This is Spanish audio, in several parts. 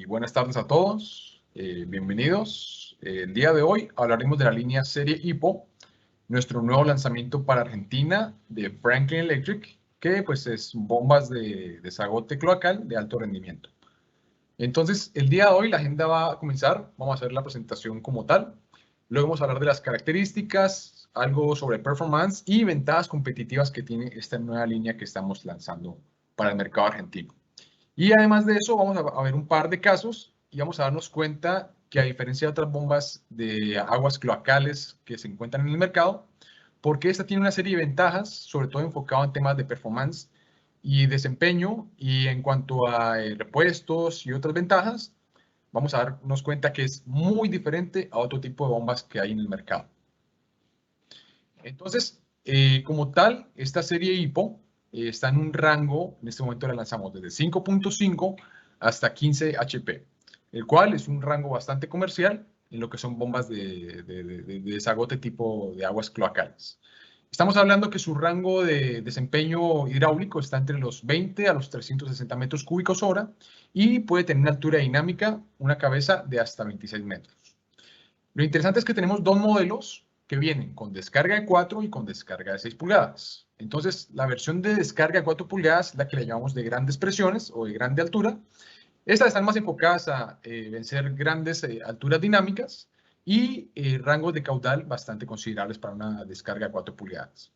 Buenas tardes a todos, bienvenidos. El día de hoy hablaremos de la línea serie HIPPO, nuestro nuevo lanzamiento para Argentina de Franklin Electric, que pues es bombas de desagote cloacal de alto rendimiento. Entonces, el día de hoy la agenda va a comenzar, vamos a hacer la presentación como tal, luego vamos a hablar de las características, algo sobre performance y ventajas competitivas que tiene esta nueva línea que estamos lanzando para el mercado argentino. Y además de eso, vamos a ver un par de casos y vamos a darnos cuenta que a diferencia de otras bombas de aguas cloacales que se encuentran en el mercado, porque esta tiene una serie de ventajas, sobre todo enfocado en temas de performance y desempeño, y en cuanto a repuestos y otras ventajas, vamos a darnos cuenta que es muy diferente a otro tipo de bombas que hay en el mercado. Entonces, como tal, esta serie HIPPO está en un rango, en este momento la lanzamos desde 5.5 hasta 15 HP, el cual es un rango bastante comercial en lo que son bombas de desagote tipo de aguas cloacales. Estamos hablando que su rango de desempeño hidráulico está entre los 20 a los 360 metros cúbicos hora y puede tener una altura dinámica, una cabeza de hasta 26 metros. Lo interesante es que tenemos dos modelos que vienen con descarga de 4 y con descarga de 6 pulgadas. Entonces, la versión de descarga de 4 pulgadas es la que le llamamos de grandes presiones o de grande altura. Estas están más enfocadas a vencer grandes alturas dinámicas y rangos de caudal bastante considerables para una descarga de 4 pulgadas.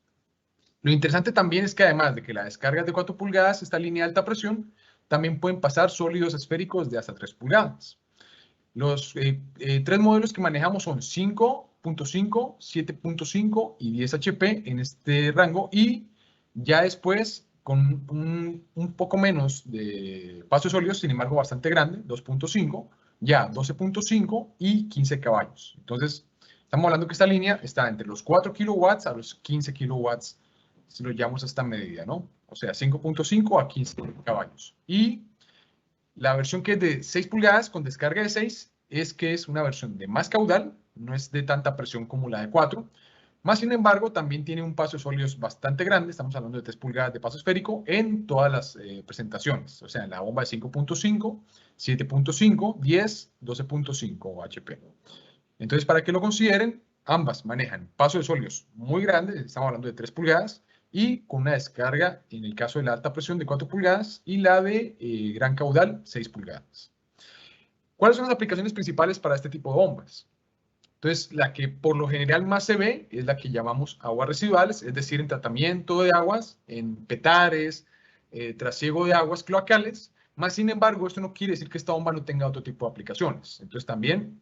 Lo interesante también es que además de que la descarga es de 4 pulgadas, esta línea de alta presión, también pueden pasar sólidos esféricos de hasta 3 pulgadas. Los tres modelos que manejamos son 5.5, 7.5 y 10 HP en este rango, y ya después con un poco menos de pasos sólidos, sin embargo bastante grande, 2.5, ya 12.5 y 15 caballos. Entonces, estamos hablando que esta línea está entre los 4 kilowatts a los 15 kilowatts, si lo llevamos a esta medida, ¿no? O sea, 5.5 a 15 caballos. Y la versión que es de 6 pulgadas con descarga de 6 es que es una versión de más caudal, no es de tanta presión como la de 4. Más sin embargo, también tiene un paso de sólidos bastante grande, estamos hablando de 3 pulgadas de paso esférico en todas las presentaciones, o sea, en la bomba de 5.5, 7.5, 10, 12.5 HP. Entonces, para que lo consideren, ambas manejan paso de sólidos muy grandes, estamos hablando de 3 pulgadas, y con una descarga, en el caso de la alta presión, de 4 pulgadas y la de gran caudal, 6 pulgadas. ¿Cuáles son las aplicaciones principales para este tipo de bombas? Entonces, la que por lo general más se ve es la que llamamos aguas residuales, es decir, en tratamiento de aguas, en petares, trasiego de aguas cloacales. Más sin embargo, esto no quiere decir que esta bomba no tenga otro tipo de aplicaciones. Entonces, también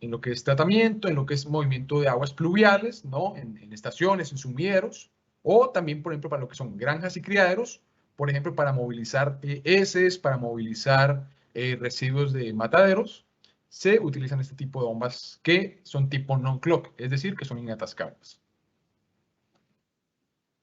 en lo que es tratamiento, en lo que es movimiento de aguas pluviales, ¿no? En estaciones, en sumideros, o también, por ejemplo, para lo que son granjas y criaderos, por ejemplo, para movilizar heces, para movilizar residuos de mataderos, se utilizan este tipo de bombas que son tipo non-clock, es decir, que son inatascables.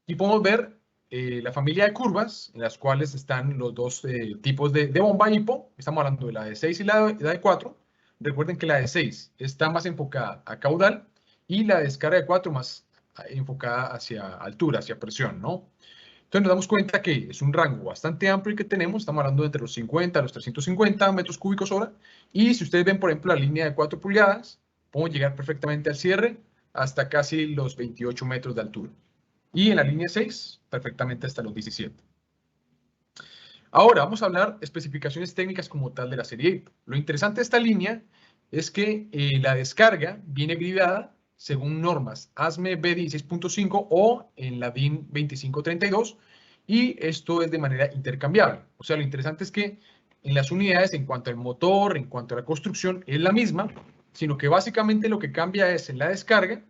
Y podemos ver la familia de curvas en las cuales están los dos tipos de bomba HIPPO. Estamos hablando de la de 6 y la de 4. Recuerden que la de 6 está más enfocada a caudal y la descarga de 4 más enfocada hacia altura, hacia presión, ¿no? Entonces nos damos cuenta que es un rango bastante amplio que tenemos, estamos hablando de entre los 50 a los 350 metros cúbicos hora, y si ustedes ven, por ejemplo, la línea de 4 pulgadas, podemos llegar perfectamente al cierre hasta casi los 28 metros de altura. Y en la línea 6, perfectamente hasta los 17. Ahora vamos a hablar de especificaciones técnicas como tal de la serie HIPPO. Lo interesante de esta línea es que la descarga viene gridada según normas ASME B16.5 o en la DIN 2532, y esto es de manera intercambiable. O sea, lo interesante es que en las unidades, en cuanto al motor, en cuanto a la construcción, es la misma, sino que básicamente lo que cambia es en la descarga,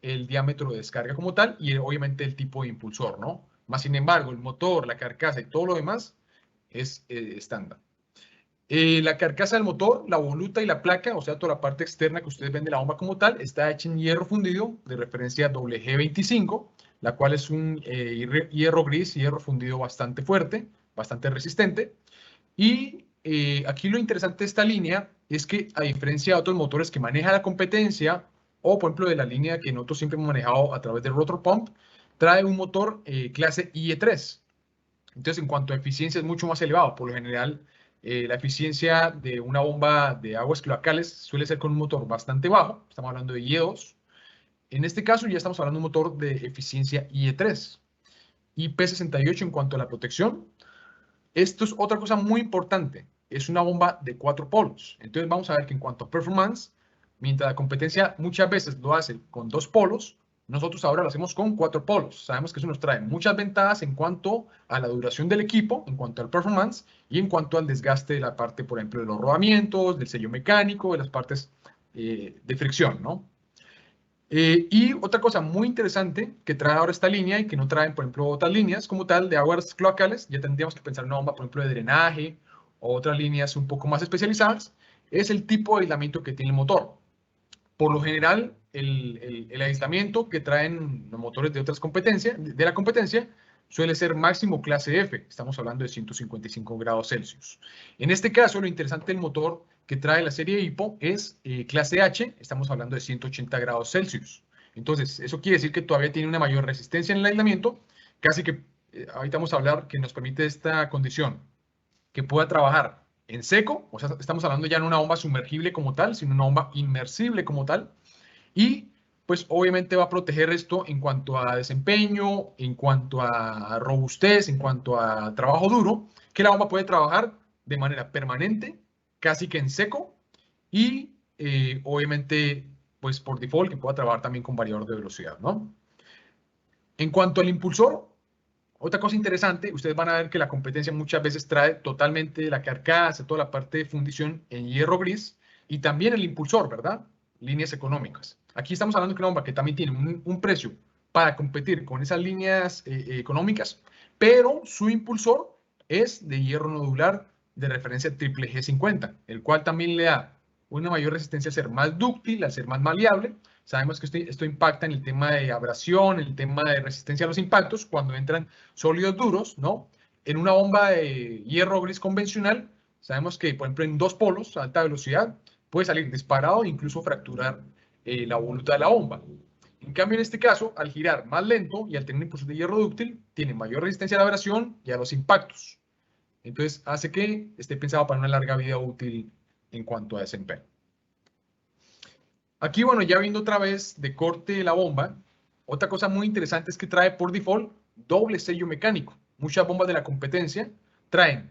el diámetro de descarga como tal y obviamente el tipo de impulsor, ¿no? Más sin embargo, el motor, la carcasa y todo lo demás es estándar. La carcasa del motor, la voluta y la placa, o sea, toda la parte externa que ustedes ven de la bomba como tal, está hecha en hierro fundido de referencia WG25, la cual es un hierro gris, hierro fundido bastante fuerte, bastante resistente. Y aquí lo interesante de esta línea es que, a diferencia de otros motores que maneja la competencia, o por ejemplo de la línea que nosotros siempre hemos manejado a través del rotor pump, trae un motor clase IE3. Entonces, en cuanto a eficiencia, es mucho más elevado. Por lo general, la eficiencia de una bomba de aguas cloacales suele ser con un motor bastante bajo, estamos hablando de IE2. En este caso ya estamos hablando de un motor de eficiencia IE3. IP68 en cuanto a la protección. Esto es otra cosa muy importante. Es una bomba de 4 polos. Entonces vamos a ver que en cuanto a performance, mientras la competencia muchas veces lo hace con 2 polos, nosotros ahora lo hacemos con 4 polos. Sabemos que eso nos trae muchas ventajas en cuanto a la duración del equipo, en cuanto al performance y en cuanto al desgaste de la parte, por ejemplo, de los rodamientos, del sello mecánico, de las partes de fricción, ¿no? Y otra cosa muy interesante que trae ahora esta línea y que no traen, por ejemplo, otras líneas como tal de aguas cloacales, ya tendríamos que pensar en una bomba, por ejemplo, de drenaje o otras líneas un poco más especializadas, es el tipo de aislamiento que tiene el motor. Por lo general, el aislamiento que traen los motores de otras competencias, de la competencia, suele ser máximo clase F. Estamos hablando de 155 grados Celsius. En este caso, lo interesante del motor que trae la serie HIPPO es clase H. Estamos hablando de 180 grados Celsius. Entonces, eso quiere decir que todavía tiene una mayor resistencia en el aislamiento. Casi que, ahorita vamos a hablar que nos permite esta condición, que pueda trabajar en seco, o sea, estamos hablando ya no una bomba sumergible como tal, sino una bomba inmersible como tal, y pues obviamente va a proteger esto en cuanto a desempeño, en cuanto a robustez, en cuanto a trabajo duro, que la bomba puede trabajar de manera permanente, casi que en seco, y obviamente pues por default que pueda trabajar también con variador de velocidad, ¿no? En cuanto al impulsor, otra cosa interesante, ustedes van a ver que la competencia muchas veces trae totalmente la carcasa, toda la parte de fundición en hierro gris y también el impulsor, ¿verdad? Líneas económicas. Aquí estamos hablando de una bomba que también tiene un precio para competir con esas líneas económicas, pero su impulsor es de hierro nodular de referencia triple G50, el cual también le da una mayor resistencia al ser más dúctil, al ser más maleable. Sabemos que esto impacta en el tema de abrasión, en el tema de resistencia a los impactos, cuando entran sólidos duros, ¿no? En una bomba de hierro gris convencional, sabemos que, por ejemplo, en 2 polos a alta velocidad, puede salir disparado e incluso fracturar la voluta de la bomba. En cambio, en este caso, al girar más lento y al tener un impulsor de hierro dúctil, tiene mayor resistencia a la abrasión y a los impactos. Entonces, hace que esté pensado para una larga vida útil en cuanto a desempeño. Aquí, bueno, ya viendo otra vez de corte de la bomba, otra cosa muy interesante es que trae por default doble sello mecánico. Muchas bombas de la competencia traen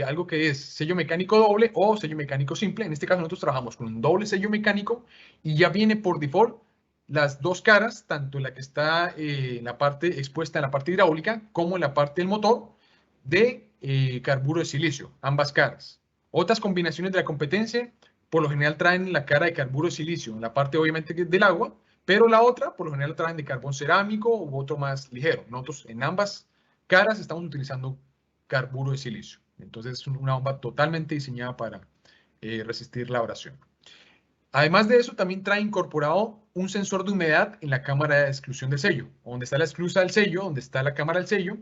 algo que es sello mecánico doble o sello mecánico simple. En este caso nosotros trabajamos con un doble sello mecánico y ya viene por default las dos caras, tanto en la que está en la parte expuesta en la parte hidráulica como en la parte del motor de carburo de silicio, ambas caras. Otras combinaciones de la competencia por lo general traen la cara de carburo de silicio, en la parte obviamente del agua, pero la otra por lo general traen de carbón cerámico u otro más ligero. Nosotros en ambas caras estamos utilizando carburo de silicio. Entonces es una bomba totalmente diseñada para resistir la abrasión. Además de eso, también trae incorporado un sensor de humedad en la cámara de exclusión del sello. Donde está la esclusa del sello, donde está la cámara del sello,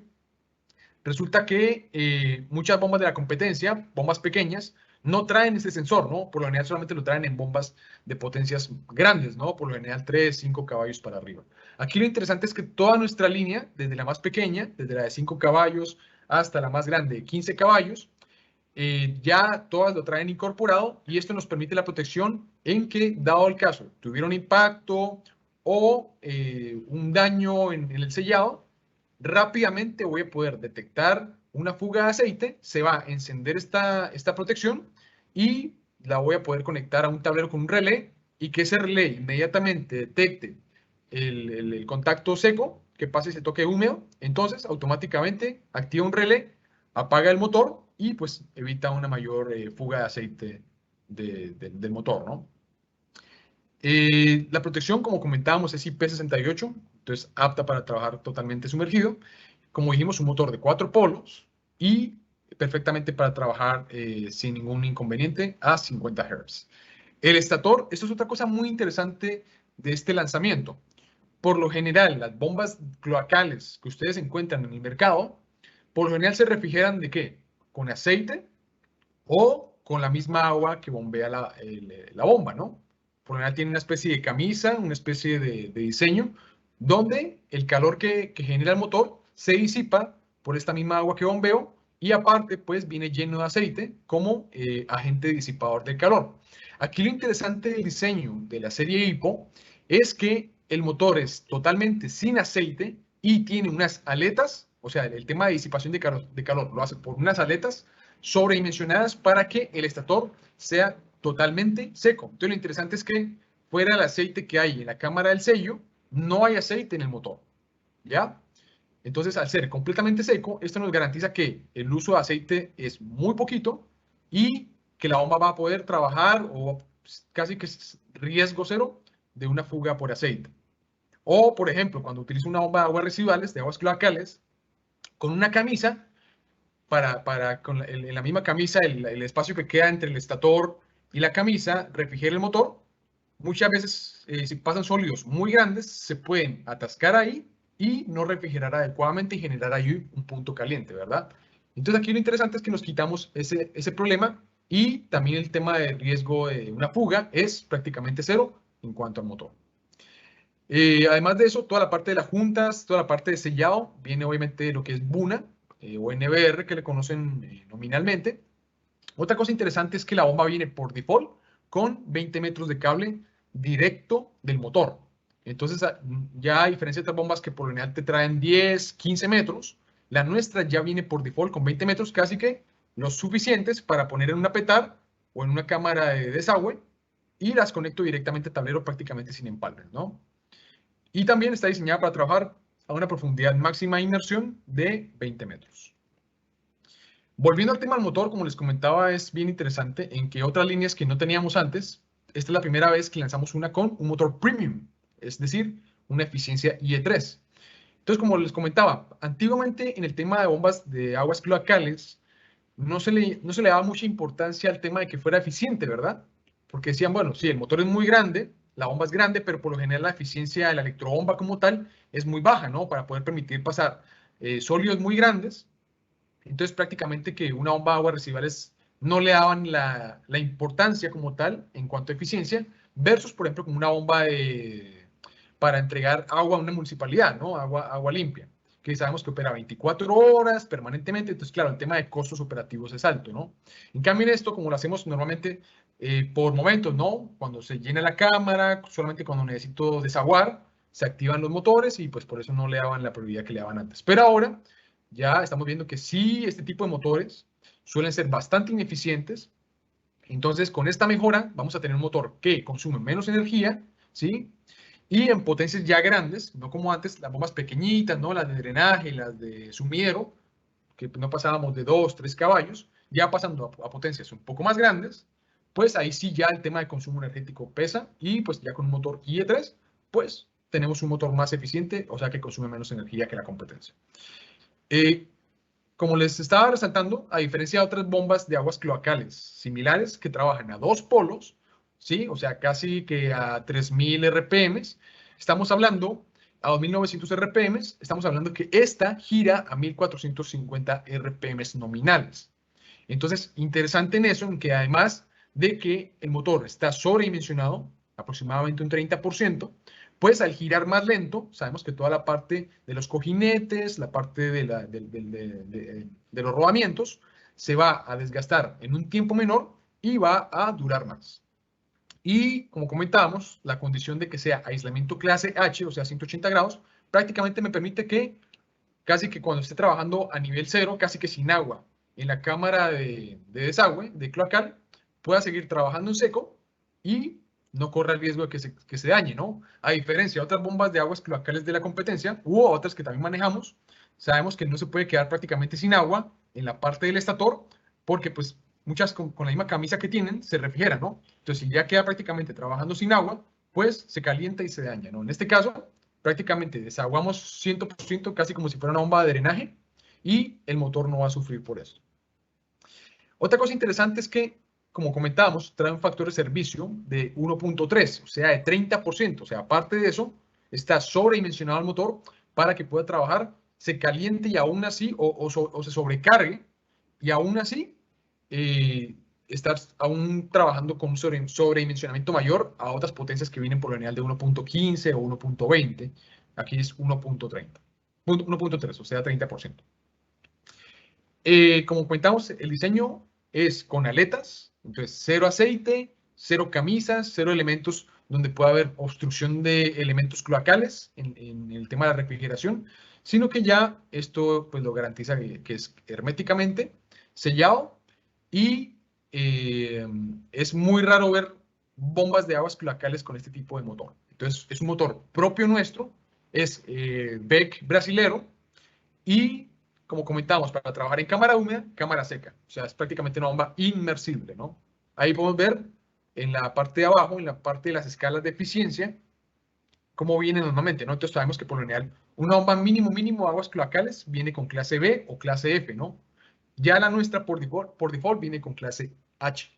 resulta que muchas bombas de la competencia, bombas pequeñas, no traen ese sensor, ¿no? Por lo general solamente lo traen en bombas de potencias grandes, ¿no? Por lo general 3, 5 caballos para arriba. Aquí lo interesante es que toda nuestra línea, desde la más pequeña, desde la de 5 caballos hasta la más grande de 15 caballos, ya todas lo traen incorporado y esto nos permite la protección en que, dado el caso, tuviera un impacto o un daño en el sellado, rápidamente voy a poder detectar una fuga de aceite, se va a encender esta protección y la voy a poder conectar a un tablero con un relé y que ese relé inmediatamente detecte el contacto seco, que pase ese toque húmedo, entonces automáticamente activa un relé, apaga el motor y pues evita una mayor fuga de aceite del motor, ¿no? La protección, como comentábamos, es IP68, entonces apta para trabajar totalmente sumergido. Como dijimos, un motor de 4 polos y perfectamente para trabajar sin ningún inconveniente a 50 Hz. El estator, esto es otra cosa muy interesante de este lanzamiento. Por lo general, las bombas cloacales que ustedes encuentran en el mercado, por lo general se refrigeran ¿de qué? Con aceite o con la misma agua que bombea la bomba, ¿no? Por lo general tiene una especie de camisa, una especie de diseño, donde el calor que genera el motor se disipa por esta misma agua que bombeo y aparte pues viene lleno de aceite como agente disipador de calor. Aquí lo interesante del diseño de la serie Hippo es que el motor es totalmente sin aceite y tiene unas aletas, o sea, el tema de disipación de calor lo hace por unas aletas sobredimensionadas para que el estator sea totalmente seco. Entonces lo interesante es que fuera del aceite que hay en la cámara del sello, no hay aceite en el motor, ¿ya? Entonces, al ser completamente seco, esto nos garantiza que el uso de aceite es muy poquito y que la bomba va a poder trabajar o casi que es riesgo cero de una fuga por aceite. O, por ejemplo, cuando utilizo una bomba de aguas residuales, de aguas cloacales, con una camisa, en la misma camisa, el espacio que queda entre el estator y la camisa, refrigera el motor. Muchas veces, si pasan sólidos muy grandes, se pueden atascar ahí y no refrigerar adecuadamente y generar ahí un punto caliente, ¿verdad? Entonces aquí lo interesante es que nos quitamos ese problema y también el tema de riesgo de una fuga es prácticamente cero en cuanto al motor. Además de eso, toda la parte de las juntas, toda la parte de sellado, viene obviamente lo que es BUNA o NBR que le conocen nominalmente. Otra cosa interesante es que la bomba viene por default con 20 metros de cable directo del motor. Entonces, ya a diferencia de otras bombas que por lo general te traen 10, 15 metros, la nuestra ya viene por default con 20 metros, casi que los suficientes para poner en una petar o en una cámara de desagüe y las conecto directamente al tablero prácticamente sin empalmes, ¿no? Y también está diseñada para trabajar a una profundidad máxima de inmersión de 20 metros. Volviendo al tema del motor, como les comentaba, es bien interesante en que otras líneas que no teníamos antes, esta es la primera vez que lanzamos una con un motor premium, es decir, una eficiencia IE3. Entonces, como les comentaba, antiguamente en el tema de bombas de aguas cloacales, no se le daba mucha importancia al tema de que fuera eficiente, ¿verdad? Porque decían, bueno, sí, el motor es muy grande, la bomba es grande, pero por lo general la eficiencia de la electrobomba como tal es muy baja, ¿no? Para poder permitir pasar sólidos muy grandes. Entonces, prácticamente que una bomba de aguas residuales no le daban la importancia como tal en cuanto a eficiencia, versus, por ejemplo, como una bomba para entregar agua a una municipalidad, ¿no? Agua limpia, que sabemos que opera 24 horas permanentemente. Entonces, claro, el tema de costos operativos es alto, ¿no? En cambio, en esto, como lo hacemos normalmente por momentos, ¿no? Cuando se llena la cámara, solamente cuando necesito desaguar, se activan los motores y pues por eso no le daban la prioridad que le daban antes. Pero ahora ya estamos viendo que sí, este tipo de motores suelen ser bastante ineficientes. Entonces, con esta mejora, vamos a tener un motor que consume menos energía, ¿sí? Y en potencias ya grandes, no como antes, las bombas pequeñitas, ¿no? Las de drenaje, las de sumidero, que no pasábamos de 2, 3 caballos, ya pasando a potencias un poco más grandes, pues ahí sí ya el tema de consumo energético pesa y pues ya con un motor IE3, pues tenemos un motor más eficiente, o sea que consume menos energía que la competencia. Como les estaba resaltando, a diferencia de otras bombas de aguas cloacales similares que trabajan a dos polos, ¿sí? O sea, casi que a 3000 RPM, estamos hablando a 2900 RPM, estamos hablando que esta gira a 1450 RPM nominales. Entonces, interesante en eso, en que además de que el motor está sobredimensionado, aproximadamente un 30%, pues al girar más lento, sabemos que toda la parte de los cojinetes, la parte de los rodamientos, se va a desgastar en un tiempo menor y va a durar más. Y como comentábamos, la condición de que sea aislamiento clase H, o sea, 180 grados, prácticamente me permite que casi que cuando esté trabajando a nivel cero, casi que sin agua, en la cámara de desagüe, de cloacal, pueda seguir trabajando en seco y no corra el riesgo de que se dañe, ¿no? A diferencia de otras bombas de aguas cloacales de la competencia, u otras que también manejamos, sabemos que no se puede quedar prácticamente sin agua en la parte del estator, porque pues muchas con la misma camisa que tienen se refrigeran, ¿no? Entonces, si ya queda prácticamente trabajando sin agua, pues se calienta y se daña, ¿no? En este caso, prácticamente desaguamos 100%, casi como si fuera una bomba de drenaje, y el motor no va a sufrir por eso. Otra cosa interesante es que, como comentábamos, trae un factor de servicio de 1.3, o sea, de 30%. O sea, aparte de eso, está sobredimensionado el motor para que pueda trabajar, se caliente y aún así, o se sobrecargue, y aún así, estar aún trabajando con un sobredimensionamiento mayor a otras potencias que vienen por lo general de 1.15 o 1.20. Aquí es 1.30. 1.3, o sea, 30%. Como comentamos, el diseño es con aletas, entonces cero aceite, cero camisas, cero elementos donde pueda haber obstrucción de elementos cloacales en el tema de la refrigeración, sino que ya esto pues lo garantiza que es herméticamente sellado y es muy raro ver bombas de aguas cloacales con este tipo de motor. Entonces es un motor propio nuestro, es BEC brasilero y como comentamos, para trabajar en cámara húmeda, cámara seca. O sea, es prácticamente una bomba inmersible, ¿no? Ahí podemos ver en la parte de abajo, en la parte de las escalas de eficiencia, cómo viene normalmente, ¿no? Entonces sabemos que por lo general una bomba mínimo de aguas cloacales viene con clase B o clase F, ¿no? Ya la nuestra por default viene con clase H,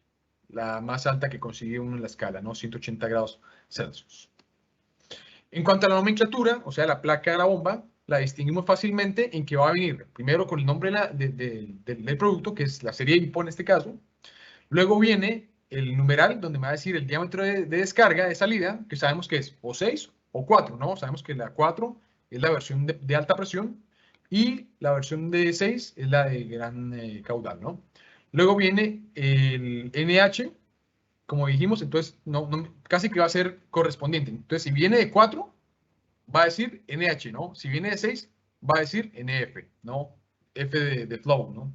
la más alta que consigue uno en la escala, ¿no? 180 grados Celsius. En cuanto a la nomenclatura, o sea, la placa de la bomba, la distinguimos fácilmente en que va a venir primero con el nombre del producto, que es la serie IPO en este caso. Luego viene el numeral, donde me va a decir el diámetro de descarga, de salida, que sabemos que es o 6 o 4, ¿no? Sabemos que la 4 es la versión de alta presión y la versión de 6 es la de gran caudal, ¿no? Luego viene el NH, como dijimos, entonces casi que va a ser correspondiente. Entonces, si viene de 4, va a decir NH, ¿no? Si viene de 6, va a decir NF, ¿no? F de flow, ¿no?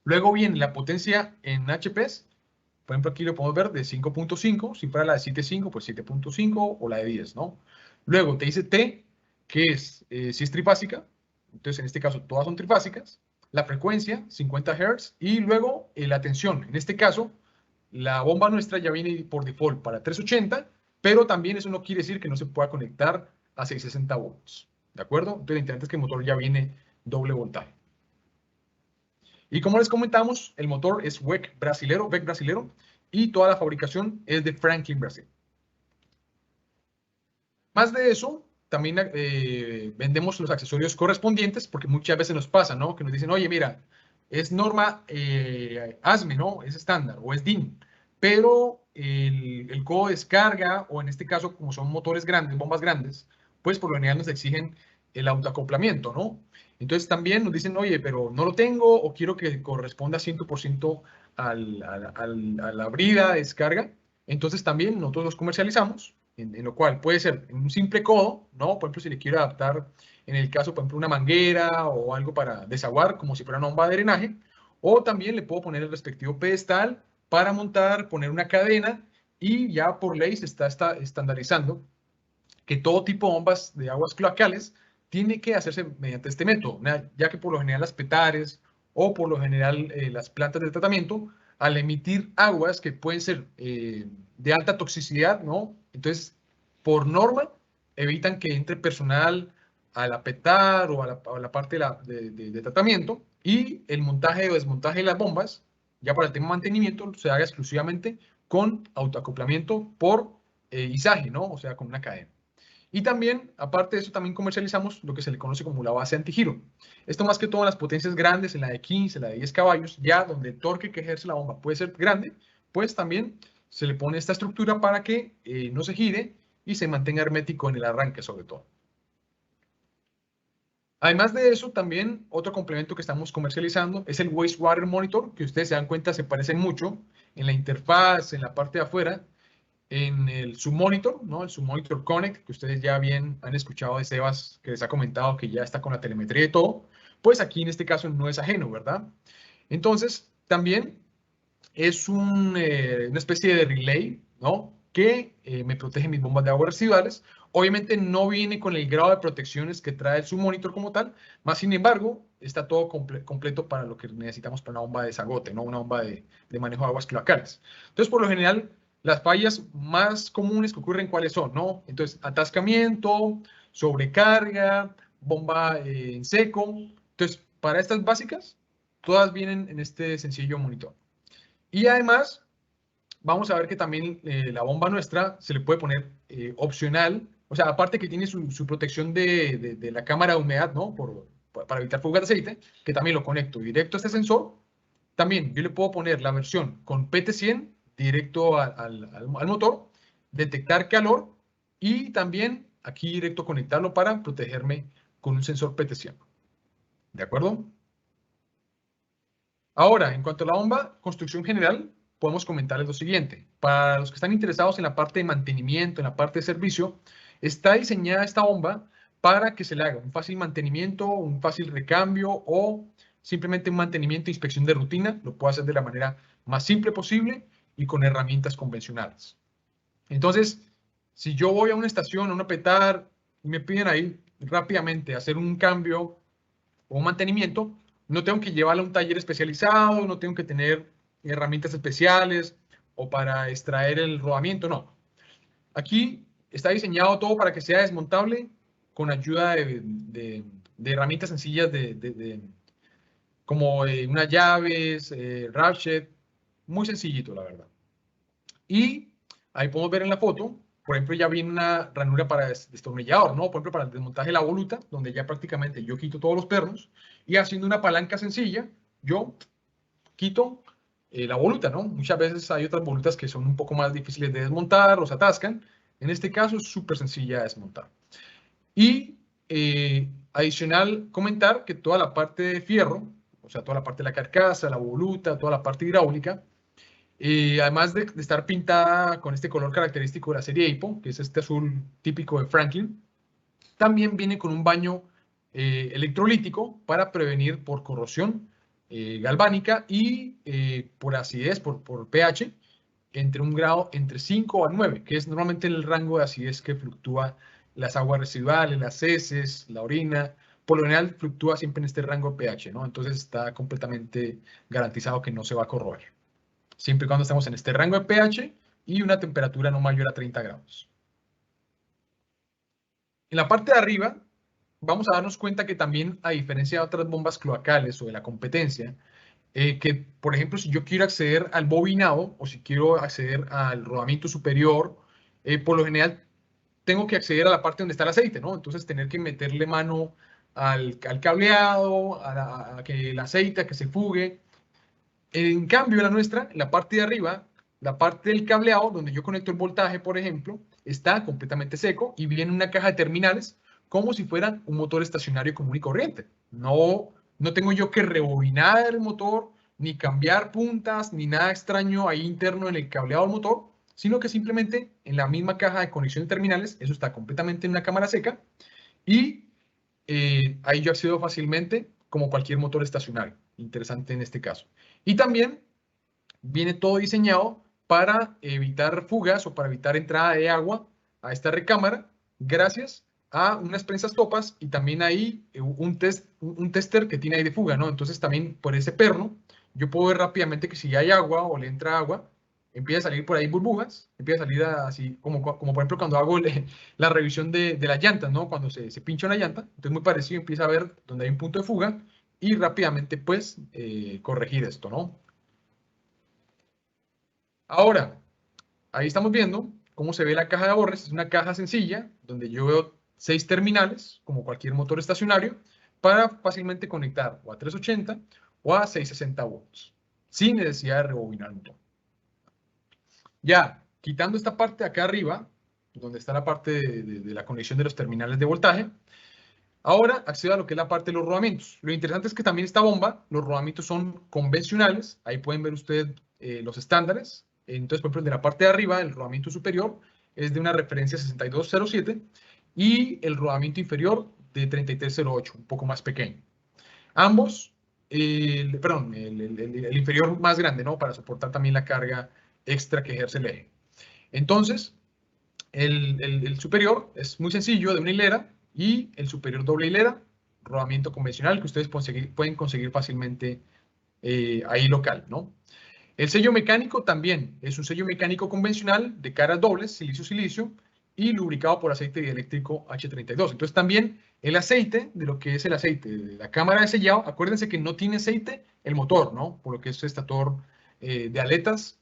Luego viene la potencia en HPs. Por ejemplo, aquí lo podemos ver de 5.5. Si fuera la de 7.5, pues 7.5 o la de 10, ¿no? Luego te dice T, que es si es trifásica. Entonces, en este caso, todas son trifásicas. La frecuencia, 50 Hz. Y luego la tensión. En este caso, la bomba nuestra ya viene por default para 380, pero también eso no quiere decir que no se pueda conectar a 660 volts. ¿De acuerdo? Entonces, lo interesante es que el motor ya viene doble voltaje. Y como les comentamos, el motor es BEC brasilero, y toda la fabricación es de Franklin, Brasil. Más de eso, también vendemos los accesorios correspondientes, porque muchas veces nos pasa, ¿no? Que nos dicen, oye, mira, es norma ASME, ¿no? Es estándar, o es DIN, pero el codo de descarga, o en este caso, como son motores grandes, bombas grandes, pues por lo general nos exigen el autoacoplamiento, ¿no? Entonces también nos dicen, oye, pero no lo tengo, o quiero que corresponda 100% a la brida de descarga. Entonces también nosotros los comercializamos, en lo cual puede ser en un simple codo, ¿no? Por ejemplo, si le quiero adaptar, en el caso, por ejemplo, una manguera o algo para desaguar, como si fuera una bomba de drenaje, o también le puedo poner el respectivo pedestal para montar, poner una cadena, y ya por ley se está estandarizando que todo tipo de bombas de aguas cloacales tiene que hacerse mediante este método, ya que por lo general las petares o por lo general las plantas de tratamiento, al emitir aguas que pueden ser de alta toxicidad, ¿no? Entonces, por norma, evitan que entre personal a la petar o a la parte de tratamiento, y el montaje o desmontaje de las bombas, ya para el tema de mantenimiento, se haga exclusivamente con autoacoplamiento por izaje, ¿no? O sea, con una cadena. Y también, aparte de eso, también comercializamos lo que se le conoce como la base antigiro. Esto más que todo en las potencias grandes, en la de 15, la de 10 caballos, ya donde el torque que ejerce la bomba puede ser grande, pues también se le pone esta estructura para que no se gire y se mantenga hermético en el arranque sobre todo. Además de eso, también otro complemento que estamos comercializando es el Wastewater Monitor, que ustedes se dan cuenta se parecen mucho en la interfaz, en la parte de afuera, en el submonitor, ¿no? El submonitor Connect, que ustedes ya bien han escuchado de Sebas, que les ha comentado que ya está con la telemetría y todo, pues aquí en este caso no es ajeno, ¿verdad? Entonces, también es una especie de relay, ¿no? Que me protege mis bombas de agua residuales. Obviamente no viene con el grado de protecciones que trae el submonitor como tal, más sin embargo, está todo completo para lo que necesitamos para una bomba de desagote, ¿no? Una bomba de manejo de aguas cloacales. Entonces, por lo general, las fallas más comunes que ocurren, ¿cuáles son? ¿No? Entonces, atascamiento, sobrecarga, bomba en seco. Entonces, para estas básicas, todas vienen en este sencillo monitor. Y además, vamos a ver que también la bomba nuestra se le puede poner opcional, o sea, aparte que tiene su protección de la cámara de humedad, ¿no? Para evitar fugas de aceite, que también lo conecto directo a este sensor. También yo le puedo poner la versión con PT100 directo al motor, detectar calor y también aquí directo conectarlo para protegerme con un sensor PT100. ¿De acuerdo? Ahora, en cuanto a la bomba, construcción general, podemos comentarles lo siguiente. Para los que están interesados en la parte de mantenimiento, en la parte de servicio, está diseñada esta bomba para que se le haga un fácil mantenimiento, un fácil recambio o simplemente un mantenimiento e inspección de rutina. Lo puedo hacer de la manera más simple posible y con herramientas convencionales. Entonces, si yo voy a una estación, a una petar, y me piden ahí rápidamente hacer un cambio o un mantenimiento, no tengo que llevarlo a un taller especializado, no tengo que tener herramientas especiales o para extraer el rodamiento, no. Aquí está diseñado todo para que sea desmontable con ayuda de herramientas sencillas como unas llaves, ratchet, muy sencillito, la verdad. Y ahí podemos ver en la foto, por ejemplo, ya viene una ranura para destornillador, ¿no? Por ejemplo, para el desmontaje de la voluta, donde ya prácticamente yo quito todos los pernos y haciendo una palanca sencilla, yo quito la voluta, ¿no? Muchas veces hay otras volutas que son un poco más difíciles de desmontar o se atascan. En este caso es súper sencilla de desmontar. Y adicional, comentar que toda la parte de fierro, o sea, toda la parte de la carcasa, la voluta, toda la parte hidráulica, además de estar pintada con este color característico de la serie EIPO, que es este azul típico de Franklin, también viene con un baño electrolítico para prevenir por corrosión galvánica y por acidez, por pH, entre un grado entre 5 a 9, que es normalmente el rango de acidez que fluctúa las aguas residuales, las heces, la orina. Por lo general fluctúa siempre en este rango de pH, ¿no? Entonces está completamente garantizado que no se va a corroer, siempre y cuando estemos en este rango de pH y una temperatura no mayor a 30 grados. En la parte de arriba, vamos a darnos cuenta que también, a diferencia de otras bombas cloacales o de la competencia, que, por ejemplo, si yo quiero acceder al bobinado o si quiero acceder al rodamiento superior, por lo general tengo que acceder a la parte donde está el aceite, ¿no? Entonces, tener que meterle mano al cableado, a que el aceite, a que se fugue. En cambio, la nuestra, en la parte de arriba, la parte del cableado, donde yo conecto el voltaje, por ejemplo, está completamente seco y viene una caja de terminales como si fuera un motor estacionario común y corriente. No tengo yo que rebobinar el motor, ni cambiar puntas, ni nada extraño ahí interno en el cableado del motor, sino que simplemente en la misma caja de conexión de terminales, eso está completamente en una cámara seca y ahí yo accedo fácilmente como cualquier motor estacionario. Interesante en este caso. Y también viene todo diseñado para evitar fugas o para evitar entrada de agua a esta recámara gracias a unas prensas topas y también ahí un tester que tiene ahí de fuga, ¿no? Entonces también por ese perno yo puedo ver rápidamente que si hay agua o le entra agua, empieza a salir por ahí burbujas, empieza a salir así como por ejemplo cuando hago la revisión de las llantas, ¿no? Cuando se pincha una llanta, entonces muy parecido, empieza a ver donde hay un punto de fuga y rápidamente pues corregir esto, ¿no? Ahora, ahí estamos viendo cómo se ve la caja de ahorros. Es una caja sencilla donde yo veo 6 terminales, como cualquier motor estacionario, para fácilmente conectar o a 380 o a 660 volts, sin necesidad de rebobinar el motor. Ya, quitando esta parte de acá arriba, donde está la parte de la conexión de los terminales de voltaje, ahora accedo a lo que es la parte de los rodamientos. Lo interesante es que también esta bomba, los rodamientos son convencionales. Ahí pueden ver ustedes los estándares. Entonces, por ejemplo, de la parte de arriba, el rodamiento superior es de una referencia 6207 y el rodamiento inferior de 3308, un poco más pequeño. Ambos, perdón, el inferior más grande, ¿no? Para soportar también la carga extra que ejerce el eje. Entonces, el superior es muy sencillo, de una hilera, y el superior doble hilera, rodamiento convencional que ustedes pueden conseguir fácilmente ahí local, ¿no? El sello mecánico también es un sello mecánico convencional de caras dobles, silicio-silicio, y lubricado por aceite dieléctrico H32. Entonces también el aceite, de lo que es el aceite de la cámara de sellado, acuérdense que no tiene aceite el motor, ¿no? Por lo que es estator de aletas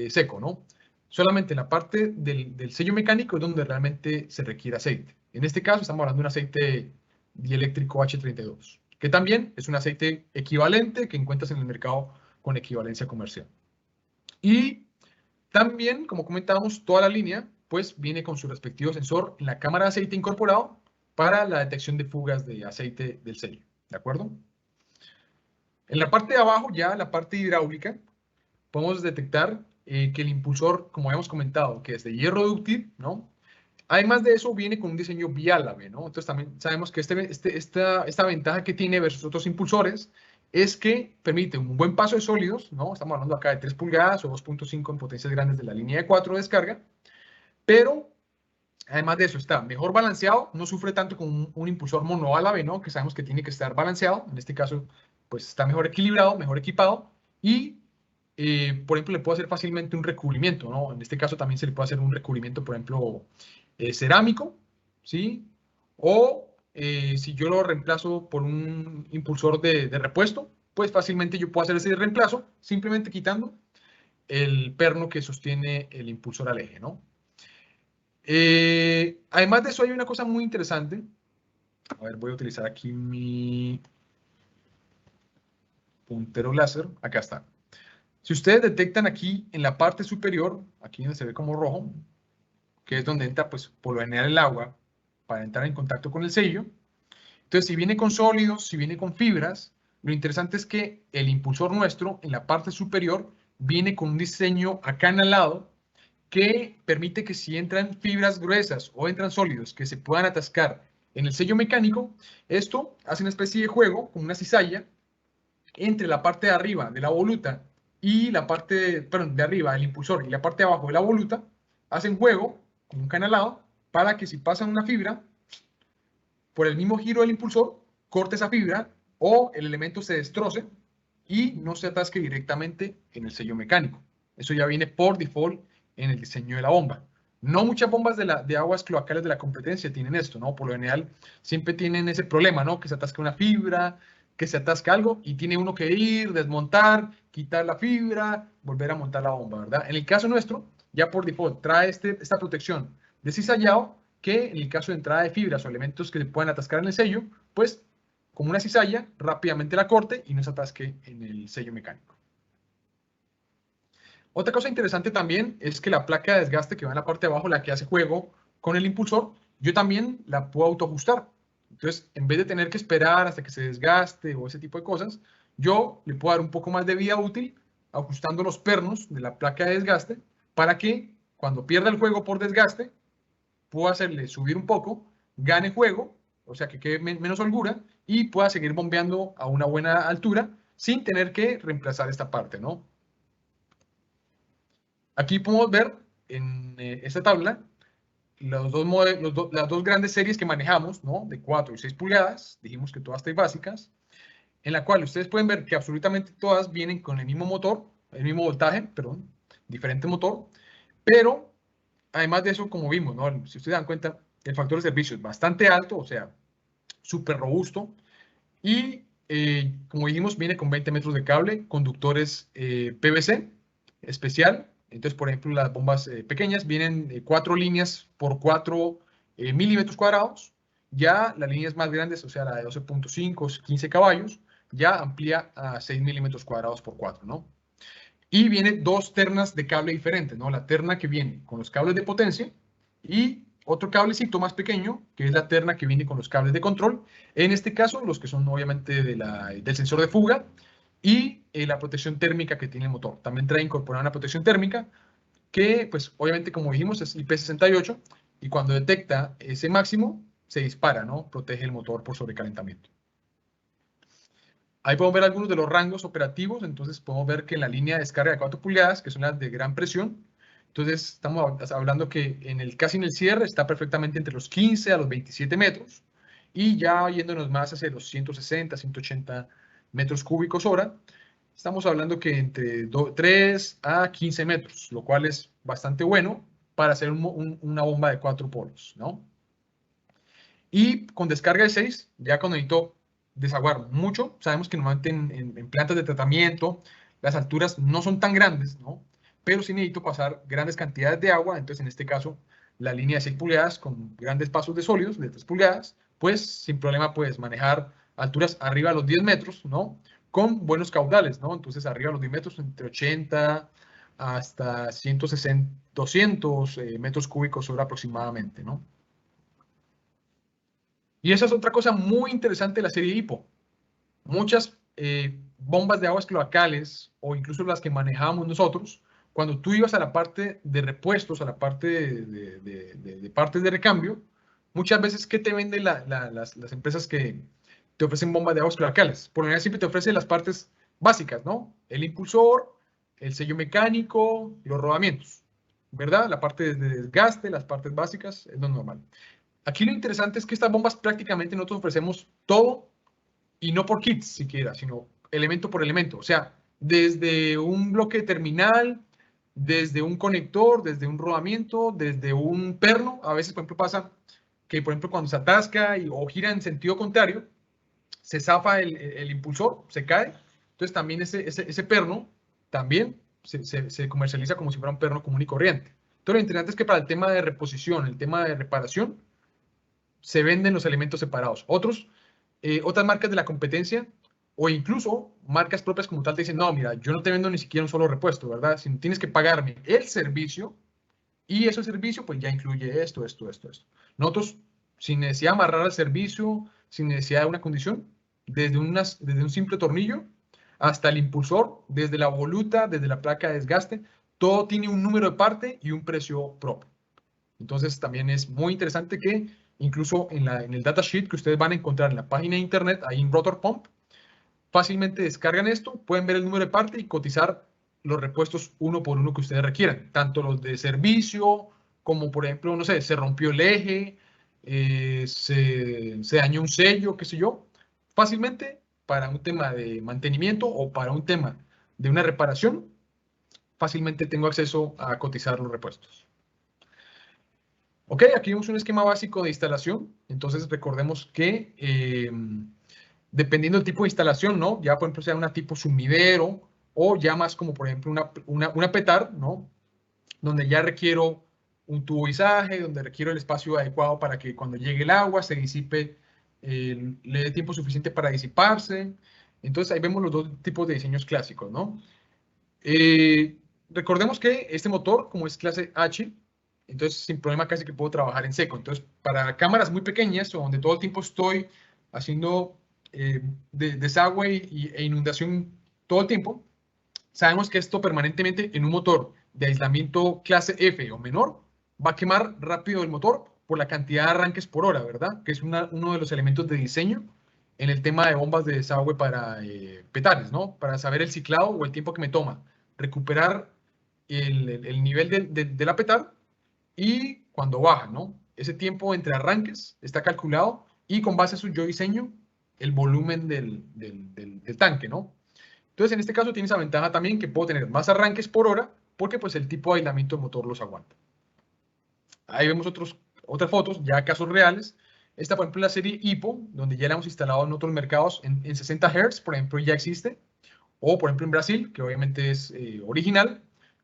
seco, ¿no? Solamente en la parte del sello mecánico es donde realmente se requiere aceite. En este caso estamos hablando de un aceite dieléctrico H32, que también es un aceite equivalente que encuentras en el mercado con equivalencia comercial. Y también, como comentábamos, toda la línea pues viene con su respectivo sensor en la cámara de aceite incorporado para la detección de fugas de aceite del sello. ¿De acuerdo? En la parte de abajo, ya la parte hidráulica, podemos detectar que el impulsor, como habíamos comentado, que es de hierro dúctil, ¿no? Además de eso, viene con un diseño biálabe, ¿no? Entonces también sabemos que esta ventaja que tiene versus otros impulsores es que permite un buen paso de sólidos, ¿no? Estamos hablando acá de 3 pulgadas o 2.5 en potencias grandes de la línea de 4 de descarga, pero además de eso está mejor balanceado, no sufre tanto con un impulsor monoálabe, ¿no? Que sabemos que tiene que estar balanceado, en este caso, pues está mejor equilibrado, mejor equipado y por ejemplo, le puedo hacer fácilmente un recubrimiento, ¿no? En este caso también se le puede hacer un recubrimiento, por ejemplo, cerámico, ¿sí? O si yo lo reemplazo por un impulsor de repuesto, pues fácilmente yo puedo hacer ese reemplazo simplemente quitando el perno que sostiene el impulsor al eje, ¿no? Además de eso hay una cosa muy interesante. A ver, voy a utilizar aquí mi puntero láser. Acá está. Si ustedes detectan aquí en la parte superior, aquí donde se ve como rojo, que es donde entra pues por lo general el agua para entrar en contacto con el sello. Entonces, si viene con sólidos, si viene con fibras, lo interesante es que el impulsor nuestro en la parte superior viene con un diseño acanalado que permite que si entran fibras gruesas o entran sólidos que se puedan atascar en el sello mecánico, esto hace una especie de juego con una cizalla entre la parte de arriba de la voluta y la parte, perdón, de arriba del impulsor y la parte de abajo de la voluta, hacen juego con un canalado para que si pasan una fibra, por el mismo giro del impulsor, corte esa fibra o el elemento se destroce y no se atasque directamente en el sello mecánico. Eso ya viene por default en el diseño de la bomba. No muchas bombas de aguas cloacales de la competencia tienen esto, ¿no? Por lo general siempre tienen ese problema, ¿no? Que se atasca una fibra, que se atasca algo y tiene uno que ir, desmontar, quitar la fibra, volver a montar la bomba, ¿verdad? En el caso nuestro, ya por default trae esta protección de cizallado que en el caso de entrada de fibras o elementos que se puedan atascar en el sello, pues con una cizalla rápidamente la corte y no se atasque en el sello mecánico. Otra cosa interesante también es que la placa de desgaste que va en la parte de abajo, la que hace juego con el impulsor, yo también la puedo autoajustar. Entonces, en vez de tener que esperar hasta que se desgaste o ese tipo de cosas, yo le puedo dar un poco más de vida útil ajustando los pernos de la placa de desgaste para que cuando pierda el juego por desgaste, puedo hacerle subir un poco, gane juego, o sea que quede menos holgura y pueda seguir bombeando a una buena altura sin tener que reemplazar esta parte, ¿no? Aquí podemos ver en esta tabla las dos grandes series que manejamos, ¿no? De 4 y 6 pulgadas, dijimos que todas están básicas, en la cual ustedes pueden ver que absolutamente todas vienen con el mismo motor, el mismo voltaje, perdón, diferente motor, pero además de eso, como vimos, ¿no? Si ustedes dan cuenta, el factor de servicio es bastante alto, o sea, súper robusto, y como dijimos, viene con 20 metros de cable, conductores PVC especial. Entonces, por ejemplo, las bombas pequeñas vienen 4 líneas por 4 milímetros cuadrados. Ya las líneas más grandes, o sea, la de 12.5, 15 caballos, ya amplía a 6 milímetros cuadrados por 4, ¿no? Y viene dos ternas de cable diferentes, ¿no? La terna que viene con los cables de potencia y otro cablecito más pequeño, que es la terna que viene con los cables de control. En este caso, los que son obviamente del sensor de fuga y la protección térmica que tiene el motor. También trae incorporada una protección térmica que, pues, obviamente, como dijimos, es IP68 y cuando detecta ese máximo, se dispara, ¿no? Protege el motor por sobrecalentamiento. Ahí podemos ver algunos de los rangos operativos, entonces podemos ver que en la línea de descarga de 4 pulgadas, que son las de gran presión, entonces estamos hablando que casi en el cierre está perfectamente entre los 15 a los 27 metros, y ya yéndonos más hacia los 160, 180 metros cúbicos hora, estamos hablando que entre 3 a 15 metros, lo cual es bastante bueno para hacer una bomba de 4 polos, ¿no? Y con descarga de 6, ya cuando necesito desaguar mucho, sabemos que normalmente en plantas de tratamiento las alturas no son tan grandes, ¿no? Pero sí necesito pasar grandes cantidades de agua, entonces en este caso la línea de 6 pulgadas con grandes pasos de sólidos de 3 pulgadas, pues sin problema puedes manejar alturas arriba de los 10 metros, ¿no? Con buenos caudales, ¿no? Entonces arriba de los 10 metros entre 80 hasta 160, 200 metros cúbicos hora aproximadamente, ¿no? Y esa es otra cosa muy interesante de la serie Hippo. Muchas bombas de aguas cloacales o incluso las que manejábamos nosotros, cuando tú ibas a la parte de repuestos, a la parte de partes de recambio, muchas veces, ¿qué te venden las empresas que te ofrecen bombas de aguas cloacales? Por lo general siempre te ofrecen las partes básicas, ¿no? El impulsor, el sello mecánico, los rodamientos, ¿verdad? La parte de desgaste, las partes básicas, es lo normal. Aquí lo interesante es que estas bombas prácticamente nosotros ofrecemos todo y no por kits siquiera, sino elemento por elemento. O sea, desde un bloque terminal, desde un conector, desde un rodamiento, desde un perno. A veces, por ejemplo, pasa que, por ejemplo, cuando se atasca o gira en sentido contrario, se zafa el impulsor, se cae. Entonces, también ese perno también se comercializa como si fuera un perno común y corriente. Entonces, lo interesante es que para el tema de reposición, el tema de reparación, se venden los elementos separados. Otras marcas de la competencia o incluso marcas propias como tal te dicen, no, mira, yo no te vendo ni siquiera un solo repuesto, ¿verdad? Sino tienes que pagarme el servicio y ese servicio pues ya incluye esto. Nosotros, sin necesidad de amarrar al servicio, sin necesidad de una condición, desde un simple tornillo hasta el impulsor, desde la voluta, desde la placa de desgaste, todo tiene un número de parte y un precio propio. Entonces también es muy interesante que incluso en el datasheet que ustedes van a encontrar en la página de internet, ahí en Rotor Pump, fácilmente descargan esto, pueden ver el número de parte y cotizar los repuestos uno por uno que ustedes requieran, tanto los de servicio como por ejemplo, no sé, se rompió el eje, se dañó un sello, qué sé yo, fácilmente para un tema de mantenimiento o para un tema de una reparación, fácilmente tengo acceso a cotizar los repuestos. Ok, aquí vemos un esquema básico de instalación. Entonces recordemos que dependiendo del tipo de instalación, ¿no? Ya por ejemplo sea una tipo sumidero o ya más como por ejemplo una petar, ¿no? Donde ya requiero un tubizaje, donde requiero el espacio adecuado para que cuando llegue el agua se disipe, le dé tiempo suficiente para disiparse. Entonces ahí vemos los dos tipos de diseños clásicos, ¿no? Eh, Recordemos que este motor, como es clase H, entonces sin problema casi que puedo trabajar en seco. Entonces, para cámaras muy pequeñas, donde todo el tiempo estoy haciendo desagüe e inundación todo el tiempo, sabemos que esto permanentemente en un motor de aislamiento clase F o menor va a quemar rápido el motor por la cantidad de arranques por hora, ¿verdad? Que es uno de los elementos de diseño en el tema de bombas de desagüe para petales, ¿no? Para saber el ciclado o el tiempo que me toma recuperar el nivel de la petar y cuando baja, ¿no? Ese tiempo entre arranques está calculado y con base a eso yo diseño el volumen del tanque, ¿no? Entonces, en este caso tiene esa ventaja también que puedo tener más arranques por hora porque pues el tipo de aislamiento del motor los aguanta. Ahí vemos otras fotos, ya casos reales. Esta, por ejemplo, es la serie HIPO, donde ya la hemos instalado en otros mercados en 60 Hz, por ejemplo, ya existe. O, por ejemplo, en Brasil, que obviamente es original,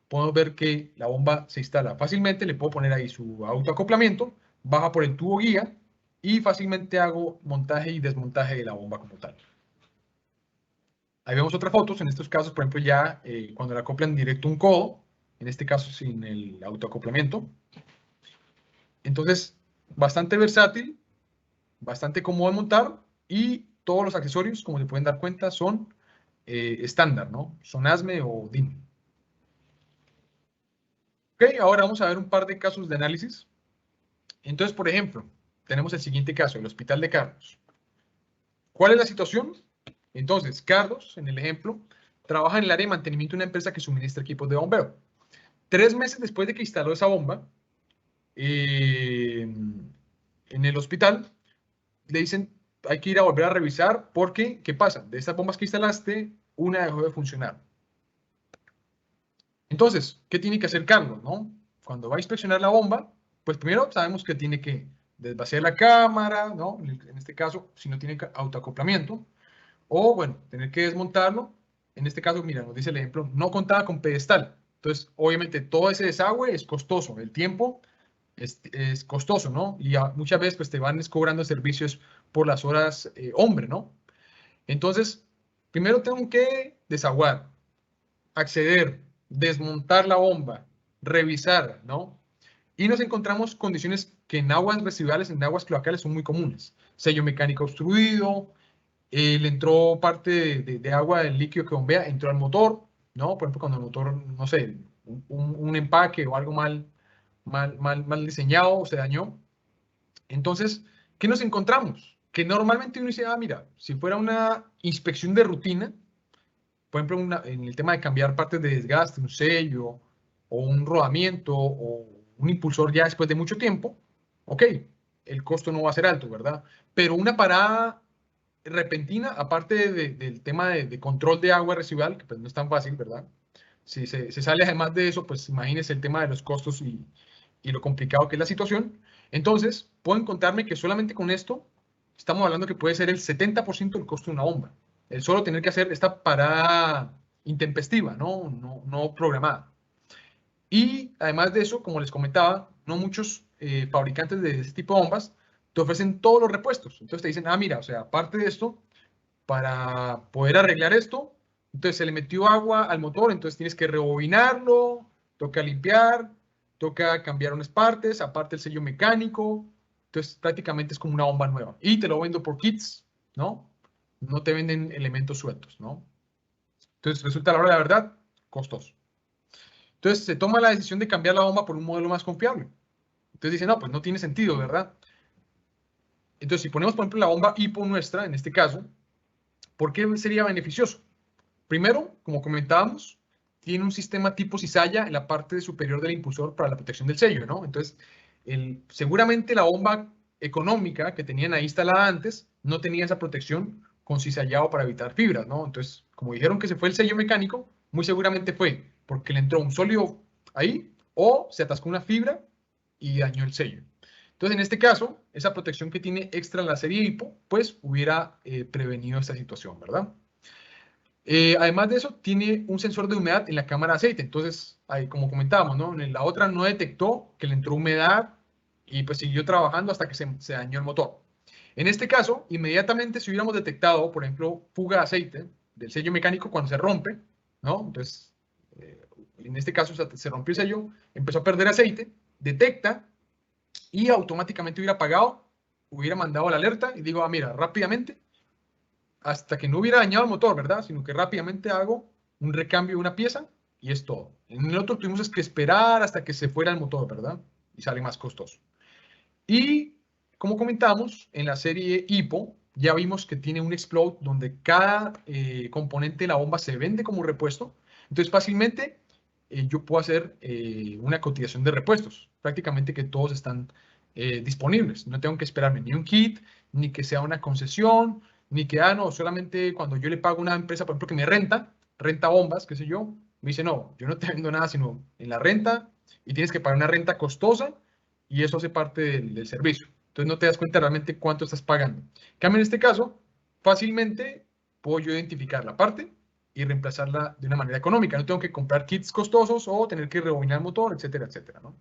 podemos ver que la bomba se instala fácilmente, le puedo poner ahí su autoacoplamiento, baja por el tubo guía y fácilmente hago montaje y desmontaje de la bomba como tal. Ahí vemos otras fotos, en estos casos, por ejemplo, ya cuando la acoplan directo a un codo, en este caso sin el autoacoplamiento. Entonces, bastante versátil, bastante cómodo de montar y todos los accesorios, como se pueden dar cuenta, son estándar, ¿no? Son ASME o DIN. Ok, ahora vamos a ver un par de casos de análisis. Entonces, por ejemplo, tenemos el siguiente caso, el Hospital de Carlos. ¿Cuál es la situación? Entonces, Carlos, en el ejemplo, trabaja en el área de mantenimiento de una empresa que suministra equipos de bombeo. 3 meses después de que instaló esa bomba, en el hospital, le dicen, hay que ir a volver a revisar porque, ¿qué pasa? De estas bombas que instalaste, una dejó de funcionar. Entonces, ¿qué tiene que hacer Carlos, no? Cuando va a inspeccionar la bomba, pues primero sabemos que tiene que desvaciar la cámara, ¿no? En este caso, si no tiene autoacoplamiento, o bueno, tener que desmontarlo. En este caso, mira, nos dice el ejemplo, no contaba con pedestal. Entonces, obviamente, todo ese desagüe es costoso, el tiempo es costoso, ¿no? Y muchas veces, pues te van cobrando servicios por las horas hombre, ¿no? Entonces, primero tengo que desaguar, acceder, desmontar la bomba, revisar, ¿no? Y nos encontramos condiciones que en aguas residuales, en aguas cloacales son muy comunes. Sello mecánico obstruido, le entró parte de agua del líquido que bombea, entró al motor, ¿no? Por ejemplo, cuando el motor, no sé, un empaque o algo mal diseñado se dañó. Entonces, ¿qué nos encontramos? Que normalmente uno dice, ah, mira, si fuera una inspección de rutina, por ejemplo, en el tema de cambiar partes de desgaste, un sello, o un rodamiento, o un impulsor ya después de mucho tiempo, ok, el costo no va a ser alto, ¿verdad? Pero una parada repentina, aparte del tema de control de agua residual, que pues no es tan fácil, ¿verdad? Si se sale además de eso, pues imagínense el tema de los costos y lo complicado que es la situación. Entonces, pueden contarme que solamente con esto estamos hablando que puede ser el 70% del costo de una bomba. El solo tener que hacer esta parada intempestiva, no programada. Y además de eso, como les comentaba, no muchos fabricantes de este tipo de bombas te ofrecen todos los repuestos. Entonces te dicen, ah, mira, o sea, aparte de esto, para poder arreglar esto, entonces se le metió agua al motor, entonces tienes que rebobinarlo, toca limpiar, toca cambiar unas partes, aparte el sello mecánico, entonces prácticamente es como una bomba nueva. Y te lo vendo por kits, ¿no? No te venden elementos sueltos, ¿no? Entonces resulta a la hora de la verdad costoso. Entonces se toma la decisión de cambiar la bomba por un modelo más confiable. Entonces dicen, no, pues no tiene sentido, ¿verdad? Entonces si ponemos, por ejemplo, la bomba HIPO nuestra, en este caso, ¿por qué sería beneficioso? Primero, como comentábamos, tiene un sistema tipo cizalla en la parte superior del impulsor para la protección del sello, ¿no? Entonces, seguramente la bomba económica que tenían ahí instalada antes no tenía esa protección con cizallado para evitar fibras, ¿no? Entonces, como dijeron que se fue el sello mecánico, muy seguramente fue porque le entró un sólido ahí o se atascó una fibra y dañó el sello. Entonces, en este caso, esa protección que tiene extra la serie HIPO, pues hubiera prevenido esta situación, ¿verdad? Además de eso, tiene un sensor de humedad en la cámara de aceite. Entonces, ahí, como comentábamos, ¿no? En la otra no detectó que le entró humedad y pues siguió trabajando hasta que se dañó el motor. En este caso, inmediatamente si hubiéramos detectado, por ejemplo, fuga de aceite del sello mecánico cuando se rompe, ¿no? Entonces, eh, en este caso se rompió el sello, empezó a perder aceite, detecta y automáticamente hubiera apagado, hubiera mandado la alerta y digo, ah, mira, rápidamente hasta que no hubiera dañado el motor, ¿verdad? Sino que rápidamente hago un recambio de una pieza y es todo. En el otro tuvimos que esperar hasta que se fuera el motor, ¿verdad? Y sale más costoso. Y como comentamos, en la serie HIPO ya vimos que tiene un explode donde cada componente de la bomba se vende como repuesto. Entonces fácilmente yo puedo hacer una cotización de repuestos. Prácticamente que todos están disponibles. No tengo que esperarme ni un kit, ni que sea una concesión, ni que, no, solamente cuando yo le pago a una empresa, por ejemplo, que me renta bombas, qué sé yo, me dice, no, yo no te vendo nada sino en la renta y tienes que pagar una renta costosa y eso hace parte del servicio. Entonces no te das cuenta realmente cuánto estás pagando. En cambio, en este caso, fácilmente puedo yo identificar la parte y reemplazarla de una manera económica. No tengo que comprar kits costosos o tener que rebobinar el motor, etcétera, etcétera, ¿no?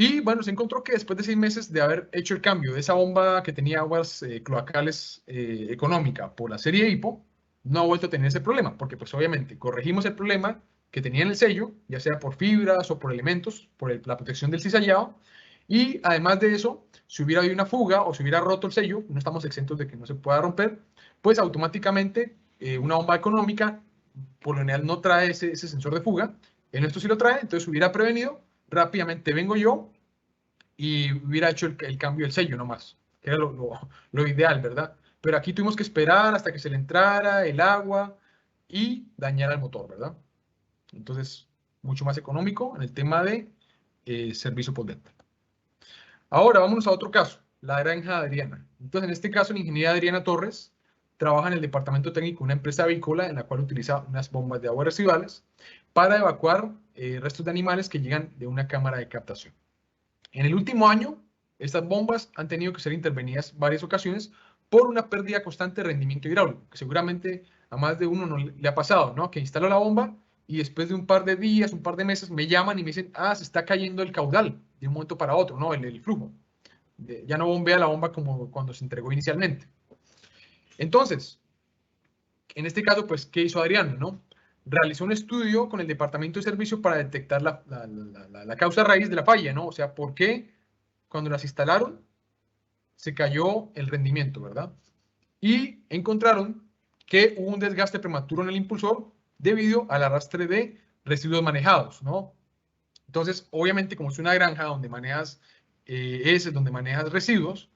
Y bueno, se encontró que después de 6 meses de haber hecho el cambio de esa bomba que tenía aguas cloacales económica por la serie HIPO, no ha vuelto a tener ese problema, porque pues obviamente corregimos el problema que tenía en el sello, ya sea por fibras o por elementos, por la protección del cizallado, y además de eso, si hubiera habido una fuga o si hubiera roto el sello, no estamos exentos de que no se pueda romper, pues automáticamente una bomba económica por lo general no trae ese sensor de fuga, en esto sí lo trae, entonces hubiera prevenido, rápidamente vengo yo y hubiera hecho el cambio del sello nomás, que era lo ideal, ¿verdad? Pero aquí tuvimos que esperar hasta que se le entrara el agua y dañara el motor, ¿verdad? Entonces, mucho más económico en el tema de servicio postventa. Ahora, vámonos a otro caso, la granja de Adriana. Entonces, en este caso, la ingeniera Adriana Torres trabaja en el departamento técnico de una empresa avícola en la cual utiliza unas bombas de agua residuales para evacuar restos de animales que llegan de una cámara de captación. En el último año, estas bombas han tenido que ser intervenidas varias ocasiones por una pérdida constante de rendimiento hidráulico, que seguramente a más de uno no le ha pasado, ¿no? Que instalo la bomba y después de un par de días, un par de meses, me llaman y me dicen, se está cayendo el caudal de un momento para otro, ¿no? El flujo. Ya no bombea la bomba como cuando se entregó inicialmente. Entonces, en este caso, pues, ¿qué hizo Adriano, no? Realizó un estudio con el departamento de servicio para detectar la causa raíz de la falla, ¿no? O sea, ¿por qué cuando las instalaron se cayó el rendimiento, ¿verdad? y encontraron que hubo un desgaste prematuro en el impulsor debido al arrastre de residuos manejados, ¿no? Entonces, obviamente, como es una granja donde manejas donde manejas residuos,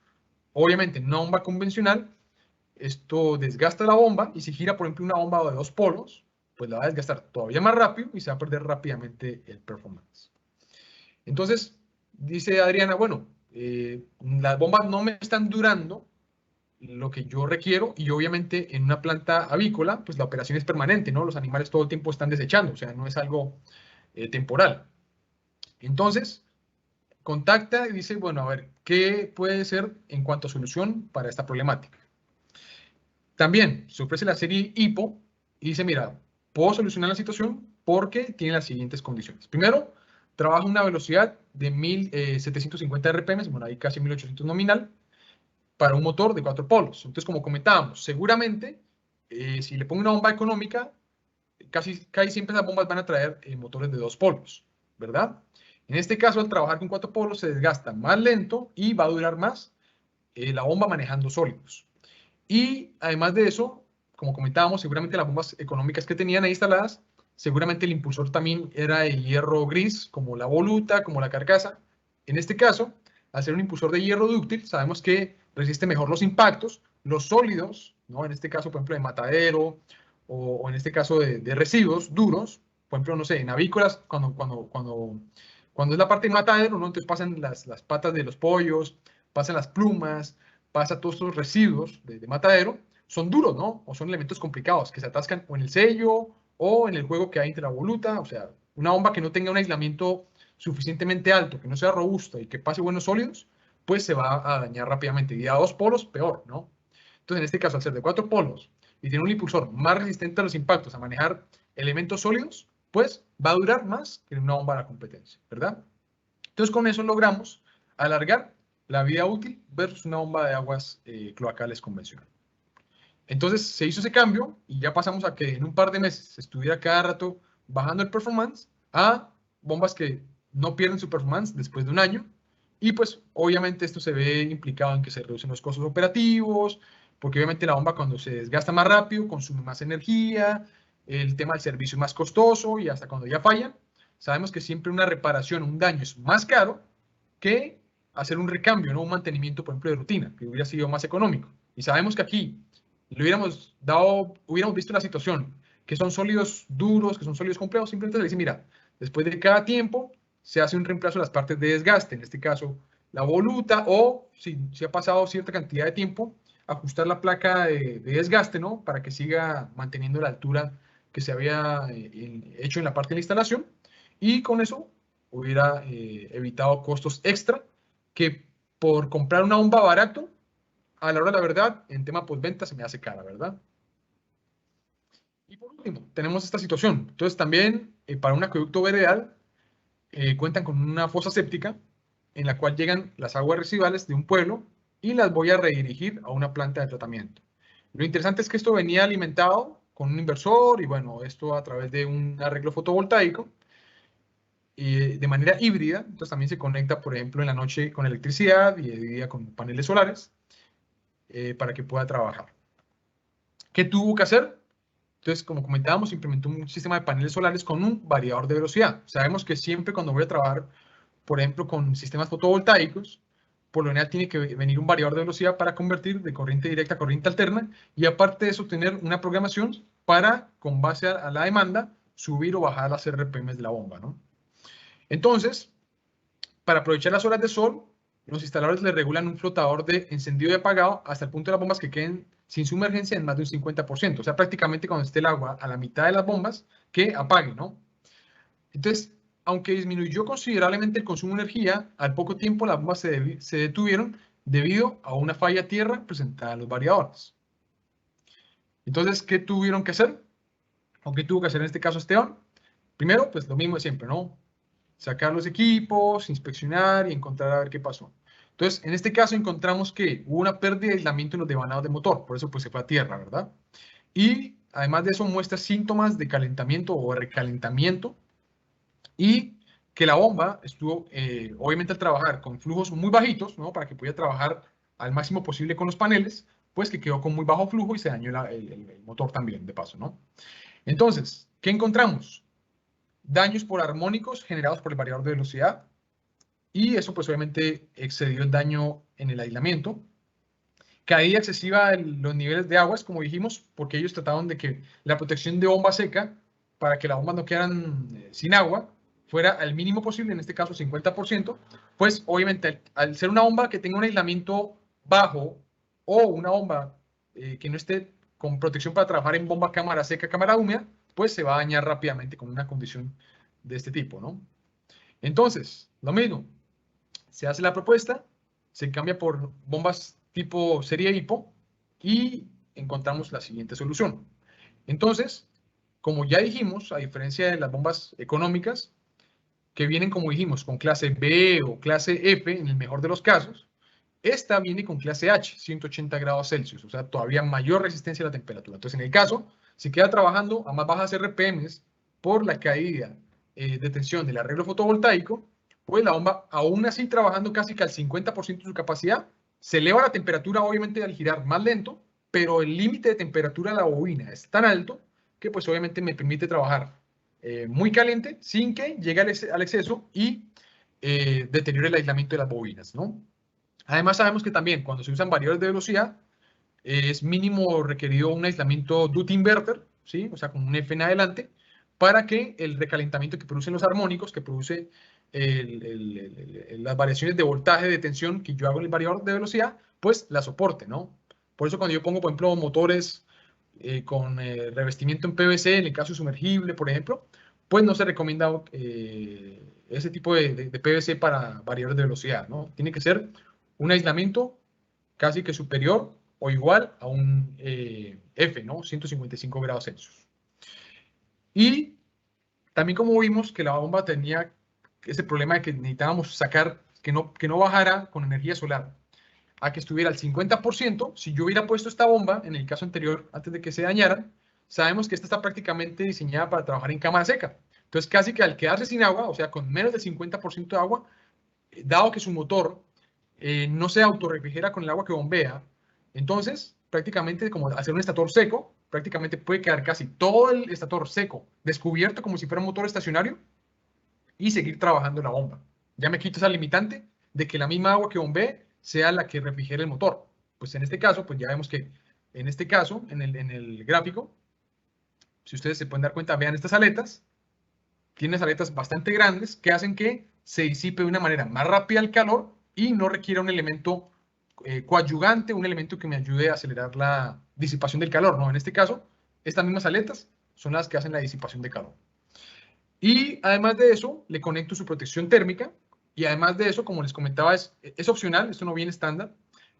obviamente en una bomba convencional, esto desgasta la bomba y si gira, por ejemplo, una bomba de 2 polos, pues la va a desgastar todavía más rápido y se va a perder rápidamente el performance. Entonces, dice Adriana, bueno, las bombas no me están durando lo que yo requiero y obviamente en una planta avícola, pues la operación es permanente, ¿no? Los animales todo el tiempo están desechando, o sea, no es algo temporal. Entonces, contacta y dice, bueno, a ver, ¿qué puede ser en cuanto a solución para esta problemática? También se ofrece la serie HIPO y dice, mira, puedo solucionar la situación porque tiene las siguientes condiciones. Primero, trabaja a una velocidad de 1750 RPM, bueno, ahí casi 1800 nominal, para un motor de 4 polos. Entonces, como comentábamos, seguramente, si le pongo una bomba económica, casi siempre las bombas van a traer motores de 2 polos, ¿verdad? En este caso, al trabajar con 4 polos, se desgasta más lento y va a durar más la bomba manejando sólidos. Y además de eso, como comentábamos, seguramente las bombas económicas que tenían ahí instaladas, seguramente el impulsor también era de hierro gris, como la voluta, como la carcasa. En este caso, al ser un impulsor de hierro dúctil, sabemos que resiste mejor los impactos, los sólidos, ¿no? En este caso, por ejemplo, de matadero o en este caso de residuos duros, por ejemplo, no sé, en avícolas, cuando es la parte de matadero, ¿no? Entonces pasan las patas de los pollos, pasan las plumas, pasa todos estos residuos de matadero, son duros, ¿no? O son elementos complicados que se atascan o en el sello o en el juego que hay entre la voluta. O sea, una bomba que no tenga un aislamiento suficientemente alto, que no sea robusta y que pase buenos sólidos, pues se va a dañar rápidamente. Y a 2 polos, peor, ¿no? Entonces, en este caso, al ser de 4 polos y tiene un impulsor más resistente a los impactos, a manejar elementos sólidos, pues va a durar más que una bomba de la competencia, ¿verdad? Entonces, con eso logramos alargar la vida útil versus una bomba de aguas cloacales convencional. Entonces se hizo ese cambio y ya pasamos a que en un par de meses se estuviera cada rato bajando el performance a bombas que no pierden su performance después de un año. Y pues obviamente esto se ve implicado en que se reducen los costos operativos, porque obviamente la bomba cuando se desgasta más rápido consume más energía, el tema del servicio es más costoso y hasta cuando ya fallan, sabemos que siempre una reparación, un daño es más caro que hacer un recambio, ¿no? Un mantenimiento, por ejemplo, de rutina, que hubiera sido más económico. Y sabemos que aquí hubiéramos visto la situación, que son sólidos duros, que son sólidos complejos, simplemente se dice, mira, después de cada tiempo se hace un reemplazo de las partes de desgaste, en este caso la voluta, o si ha pasado cierta cantidad de tiempo, ajustar la placa de desgaste, ¿no? Para que siga manteniendo la altura que se había hecho en la parte de la instalación, y con eso hubiera evitado costos extra que por comprar una bomba barato, a la hora de la verdad, en tema postventa se me hace cara, ¿verdad? Y por último, tenemos esta situación. Entonces también para un acueducto veredal cuentan con una fosa séptica en la cual llegan las aguas residuales de un pueblo y las voy a redirigir a una planta de tratamiento. Lo interesante es que esto venía alimentado con un inversor y bueno, esto a través de un arreglo fotovoltaico y de manera híbrida. Entonces también se conecta, por ejemplo, en la noche con electricidad y de día con paneles solares para que pueda trabajar. ¿Qué tuvo que hacer? Entonces, como comentábamos, implementó un sistema de paneles solares con un variador de velocidad. Sabemos que siempre cuando voy a trabajar, por ejemplo, con sistemas fotovoltaicos, por lo general tiene que venir un variador de velocidad para convertir de corriente directa a corriente alterna y aparte de eso tener una programación para, con base a la demanda, subir o bajar las RPM de la bomba, ¿no? Entonces, para aprovechar las horas de sol, los instaladores le regulan un flotador de encendido y apagado hasta el punto de las bombas que queden sin sumergencia en más de un 50%. O sea, prácticamente cuando esté el agua a la mitad de las bombas, que apague, ¿no? Entonces, aunque disminuyó considerablemente el consumo de energía, al poco tiempo las bombas se detuvieron debido a una falla a tierra presentada en los variadores. Entonces, ¿qué tuvieron que hacer? ¿O qué tuvo que hacer en este caso Esteban? Primero, pues lo mismo de siempre, ¿no? Sacar los equipos, inspeccionar y encontrar a ver qué pasó. Entonces, en este caso encontramos que hubo una pérdida de aislamiento en los devanados de motor, por eso pues se fue a tierra, ¿verdad? Y además de eso muestra síntomas de calentamiento o recalentamiento y que la bomba estuvo, obviamente al trabajar con flujos muy bajitos, ¿no? Para que pudiera trabajar al máximo posible con los paneles, pues que quedó con muy bajo flujo y se dañó el motor también, de paso, ¿no? Entonces, ¿qué encontramos? Daños por armónicos generados por el variador de velocidad, y eso pues obviamente excedió el daño en el aislamiento. Caída excesiva en los niveles de aguas, como dijimos, porque ellos trataban de que la protección de bomba seca, para que las bombas no quedaran sin agua, fuera al mínimo posible, en este caso 50%, pues obviamente al ser una bomba que tenga un aislamiento bajo o una bomba que no esté con protección para trabajar en bomba cámara seca, cámara húmeda, pues se va a dañar rápidamente con una condición de este tipo, ¿no? Entonces, lo mismo, se hace la propuesta, se cambia por bombas tipo serie HIPO y encontramos la siguiente solución. Entonces, como ya dijimos, a diferencia de las bombas económicas, que vienen, como dijimos, con clase B o clase F, en el mejor de los casos, esta viene con clase H, 180 grados Celsius, o sea, todavía mayor resistencia a la temperatura. Entonces, en el caso, si queda trabajando a más bajas RPMs por la caída de tensión del arreglo fotovoltaico, pues la bomba, aún así trabajando casi que al 50% de su capacidad, se eleva la temperatura, obviamente, al girar más lento, pero el límite de temperatura de la bobina es tan alto que, pues, obviamente, me permite trabajar muy caliente sin que llegue al exceso y deteriore el aislamiento de las bobinas, ¿no? Además, sabemos que también cuando se usan variadores de velocidad, es mínimo requerido un aislamiento duty inverter, ¿sí? O sea, con un F en adelante, para que el recalentamiento que producen los armónicos, que produce las variaciones de voltaje, de tensión que yo hago en el variador de velocidad, pues la soporte, ¿no? Por eso cuando yo pongo, por ejemplo, motores con revestimiento en PVC, en el caso sumergible, por ejemplo, pues no se recomienda ese tipo de PVC para variadores de velocidad, ¿no? Tiene que ser un aislamiento casi que superior o igual a un F, ¿no? 155 grados Celsius. Y también como vimos que la bomba tenía ese problema de que necesitábamos sacar, que no bajara con energía solar, a que estuviera al 50%, si yo hubiera puesto esta bomba, en el caso anterior, antes de que se dañara, sabemos que esta está prácticamente diseñada para trabajar en cámara seca. Entonces, casi que al quedarse sin agua, o sea, con menos del 50% de agua, dado que su motor no se autorrefrigera con el agua que bombea, entonces prácticamente como hacer un estator seco, prácticamente puede quedar casi todo el estator seco, descubierto como si fuera un motor estacionario y seguir trabajando la bomba. Ya me quito esa limitante de que la misma agua que bombee sea la que refrigere el motor. Pues en este caso, pues ya vemos que en este caso, en el gráfico, si ustedes se pueden dar cuenta, vean estas aletas, tiene aletas bastante grandes que hacen que se disipe de una manera más rápida el calor y no requiera un elemento coadyuvante, un elemento que me ayude a acelerar la disipación del calor, ¿no? En este caso, estas mismas aletas son las que hacen la disipación de calor. Y además de eso, le conecto su protección térmica y además de eso, como les comentaba, es opcional, esto no viene estándar,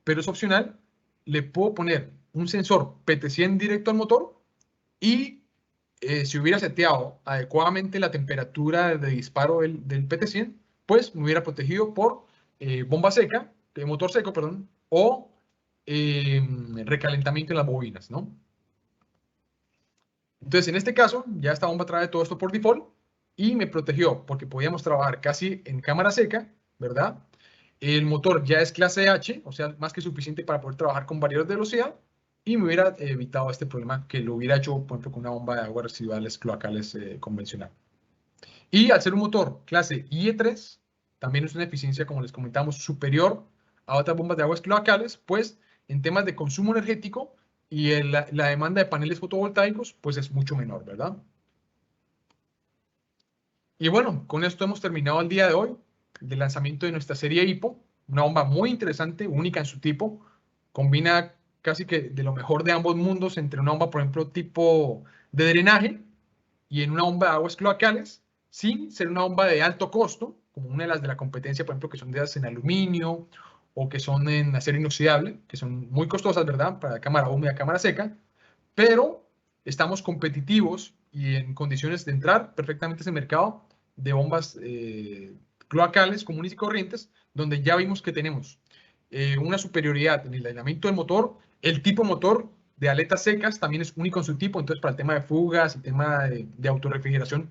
pero es opcional, le puedo poner un sensor PT100 directo al motor y si hubiera seteado adecuadamente la temperatura de disparo del PT100, pues me hubiera protegido por bomba seca, motor seco, perdón, o recalentamiento en las bobinas, ¿no? Entonces, en este caso, ya esta bomba trae todo esto por default y me protegió porque podíamos trabajar casi en cámara seca, ¿verdad? El motor ya es clase H, o sea, más que suficiente para poder trabajar con variadores de velocidad y me hubiera evitado este problema que lo hubiera hecho, por ejemplo, con una bomba de aguas residuales cloacales convencional. Y al ser un motor clase IE3, también es una eficiencia, como les comentamos, superior a otras bombas de aguas cloacales, pues en temas de consumo energético y la demanda de paneles fotovoltaicos, pues es mucho menor, ¿verdad? Y bueno, con esto hemos terminado el día de hoy, del lanzamiento de nuestra serie HIPO, una bomba muy interesante, única en su tipo, combina casi que de lo mejor de ambos mundos entre una bomba, por ejemplo, tipo de drenaje y en una bomba de aguas cloacales, sin ser una bomba de alto costo, como una de las de la competencia, por ejemplo, que son de en aluminio o que son en acero inoxidable, que son muy costosas, ¿verdad? Para cámara húmeda, cámara seca, pero estamos competitivos y en condiciones de entrar perfectamente a ese mercado de bombas cloacales comunes y corrientes, donde ya vimos que tenemos una superioridad en el aislamiento del motor, el tipo motor de aletas secas también es único en su tipo, entonces para el tema de fugas, el tema de autorrefrigeración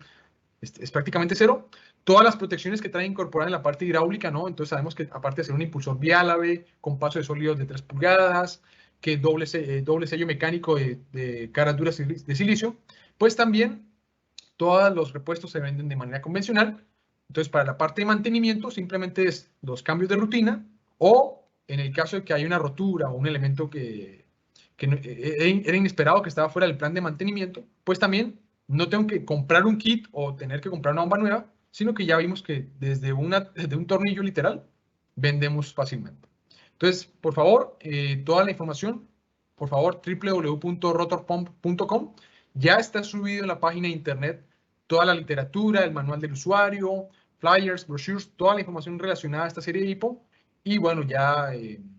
es prácticamente cero. Todas las protecciones que trae incorporadas en la parte hidráulica, ¿no? Entonces sabemos que aparte de ser un impulsor biálave, con paso de sólidos de 3 pulgadas, que es doble sello mecánico de caras duras de silicio, pues también todos los repuestos se venden de manera convencional. Entonces, para la parte de mantenimiento, simplemente es los cambios de rutina, o en el caso de que haya una rotura o un elemento que era inesperado, que estaba fuera del plan de mantenimiento, pues también no tengo que comprar un kit o tener que comprar una bomba nueva, sino que ya vimos que desde un tornillo literal vendemos fácilmente. Entonces, por favor, toda la información, por favor, www.rotorpump.com. Ya está subido en la página de internet toda la literatura, el manual del usuario, flyers, brochures, toda la información relacionada a esta serie de hipo. Y bueno, ya,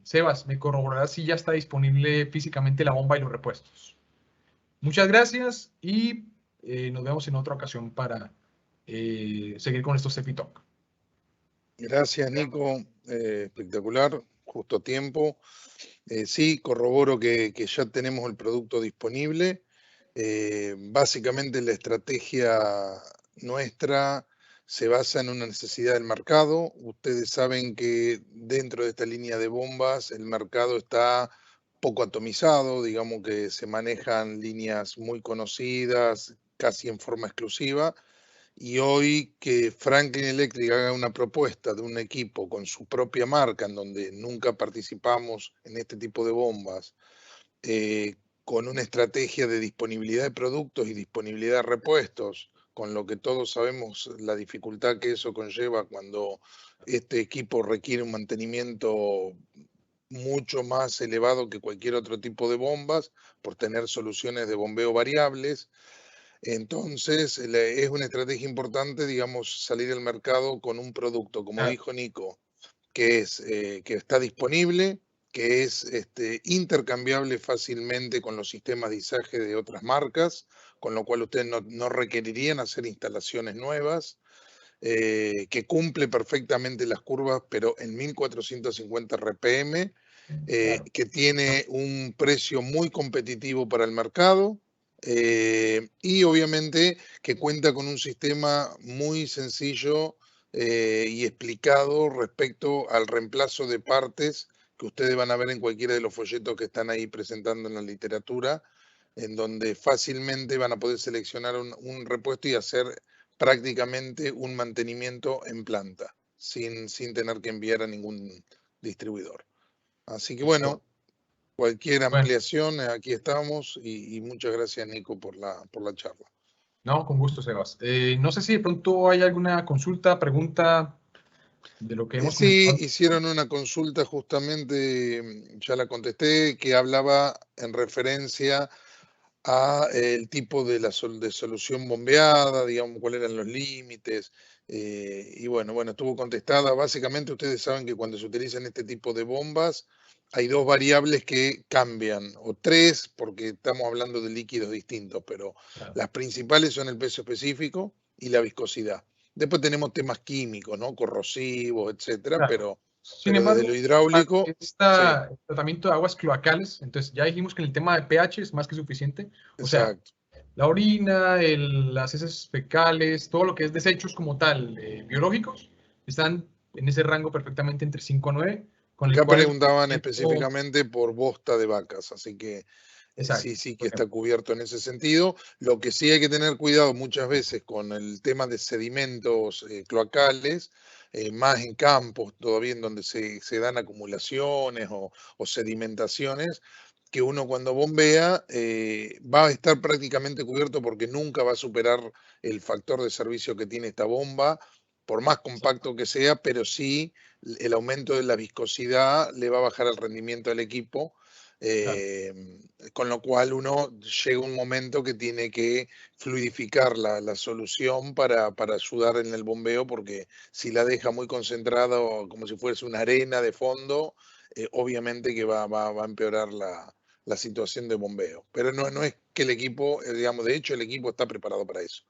Sebas, me corroborará si ya está disponible físicamente la bomba y los repuestos. Muchas gracias y nos vemos en otra ocasión para seguir con estos Cefi Talk. Gracias, Nico. Espectacular, justo a tiempo. Sí, corroboro que ya tenemos el producto disponible. Básicamente la estrategia nuestra se basa en una necesidad del mercado. Ustedes saben que dentro de esta línea de bombas el mercado está poco atomizado, digamos que se manejan líneas muy conocidas, casi en forma exclusiva. Y hoy que Franklin Electric haga una propuesta de un equipo con su propia marca, en donde nunca participamos en este tipo de bombas, con una estrategia de disponibilidad de productos y disponibilidad de repuestos, con lo que todos sabemos la dificultad que eso conlleva cuando este equipo requiere un mantenimiento mucho más elevado que cualquier otro tipo de bombas, por tener soluciones de bombeo variables. Entonces, es una estrategia importante, digamos, salir al mercado con un producto, como dijo Nico, que está disponible, que es intercambiable fácilmente con los sistemas de izaje de otras marcas, con lo cual ustedes no requerirían hacer instalaciones nuevas, que cumple perfectamente las curvas, pero en 1450 RPM, que tiene un precio muy competitivo para el mercado. Y obviamente que cuenta con un sistema muy sencillo y explicado respecto al reemplazo de partes que ustedes van a ver en cualquiera de los folletos que están ahí presentando en la literatura, en donde fácilmente van a poder seleccionar un repuesto y hacer prácticamente un mantenimiento en planta, sin tener que enviar a ningún distribuidor. Así que bueno, cualquier ampliación, aquí estamos, y muchas gracias, Nico, por la charla. No, con gusto, Sebas. No sé si de pronto hay alguna consulta, pregunta de lo que hemos comentado. Sí, hicieron una consulta justamente, ya la contesté, que hablaba en referencia a el tipo de solución bombeada, digamos, cuáles eran los límites. Y bueno, estuvo contestada. Básicamente ustedes saben que cuando se utilizan este tipo de bombas hay dos variables que cambian, o tres, porque estamos hablando de líquidos distintos, pero las principales son el peso específico y la viscosidad. Después tenemos temas químicos, ¿no? Corrosivos, etcétera, pero sin embargo, desde lo hidráulico. El tratamiento de aguas cloacales, entonces ya dijimos que en el tema de pH es más que suficiente. O sea, la orina, las heces fecales, todo lo que es desechos como tal, biológicos, están en ese rango perfectamente entre 5 a 9. Acá preguntaban específicamente por bosta de vacas, así que sí que está cubierto en ese sentido. Lo que sí hay que tener cuidado muchas veces con el tema de sedimentos cloacales, más en campos todavía en donde se dan acumulaciones o sedimentaciones, que uno cuando bombea va a estar prácticamente cubierto porque nunca va a superar el factor de servicio que tiene esta bomba, por más compacto que sea, pero sí el aumento de la viscosidad le va a bajar el rendimiento del equipo, con lo cual uno llega un momento que tiene que fluidificar la solución para ayudar en el bombeo, porque si la deja muy concentrada o como si fuese una arena de fondo, obviamente que va a empeorar la situación de bombeo. Pero no es que el equipo, digamos, de hecho el equipo está preparado para eso.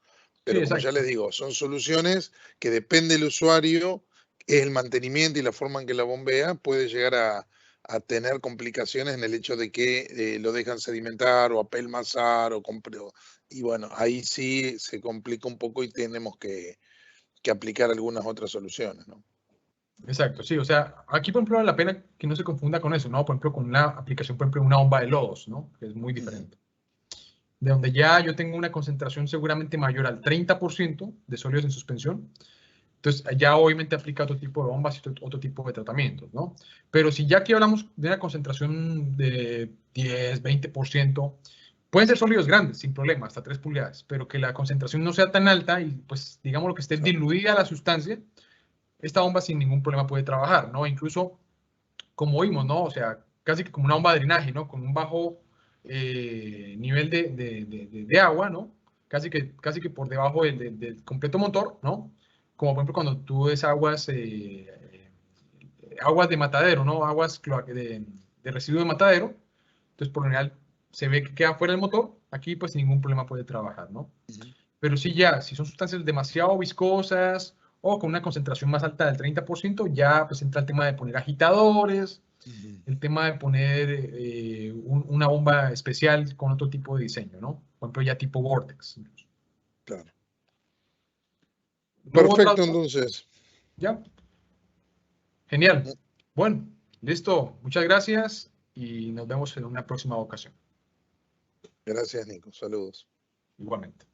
Pero como ya les digo, son soluciones que depende del usuario, es el mantenimiento y la forma en que la bombea, puede llegar a tener complicaciones en el hecho de que lo dejan sedimentar o apelmazar y bueno, ahí sí se complica un poco y tenemos que aplicar algunas otras soluciones, ¿no? Exacto, sí, o sea, aquí por ejemplo vale la pena que no se confunda con eso, ¿no? Por ejemplo, con una aplicación, por ejemplo, una bomba de lodos, ¿no? Que es muy diferente. De donde ya yo tengo una concentración seguramente mayor al 30% de sólidos en suspensión, entonces ya obviamente aplica otro tipo de bombas y otro tipo de tratamientos, ¿no? Pero si ya aquí hablamos de una concentración de 10, 20%, pueden ser sólidos grandes, sin problema, hasta 3 pulgadas, pero que la concentración no sea tan alta y pues digamos lo que esté Claro. diluida la sustancia, esta bomba sin ningún problema puede trabajar, ¿no? Incluso, como vimos, ¿no? O sea, casi que como una bomba de drenaje, ¿no? Con un bajo nivel de agua, ¿no? Casi que por debajo del completo motor, ¿no? Como por ejemplo cuando tú ves aguas de matadero, ¿no? Aguas de residuo de matadero. Entonces, por lo general, se ve que queda fuera del motor. Aquí, pues, ningún problema puede trabajar, ¿no? Pero sí ya, si son sustancias demasiado viscosas o con una concentración más alta del 30%, ya pues entra el tema de poner agitadores, el tema de poner una bomba especial con otro tipo de diseño, ¿no? Por ejemplo, ya tipo Vortex. Claro. ¿Tuvo otra Perfecto, duda? entonces. ¿Ya? Genial. Bueno, listo. Muchas gracias y nos vemos en una próxima ocasión. Gracias, Nico. Saludos. Igualmente.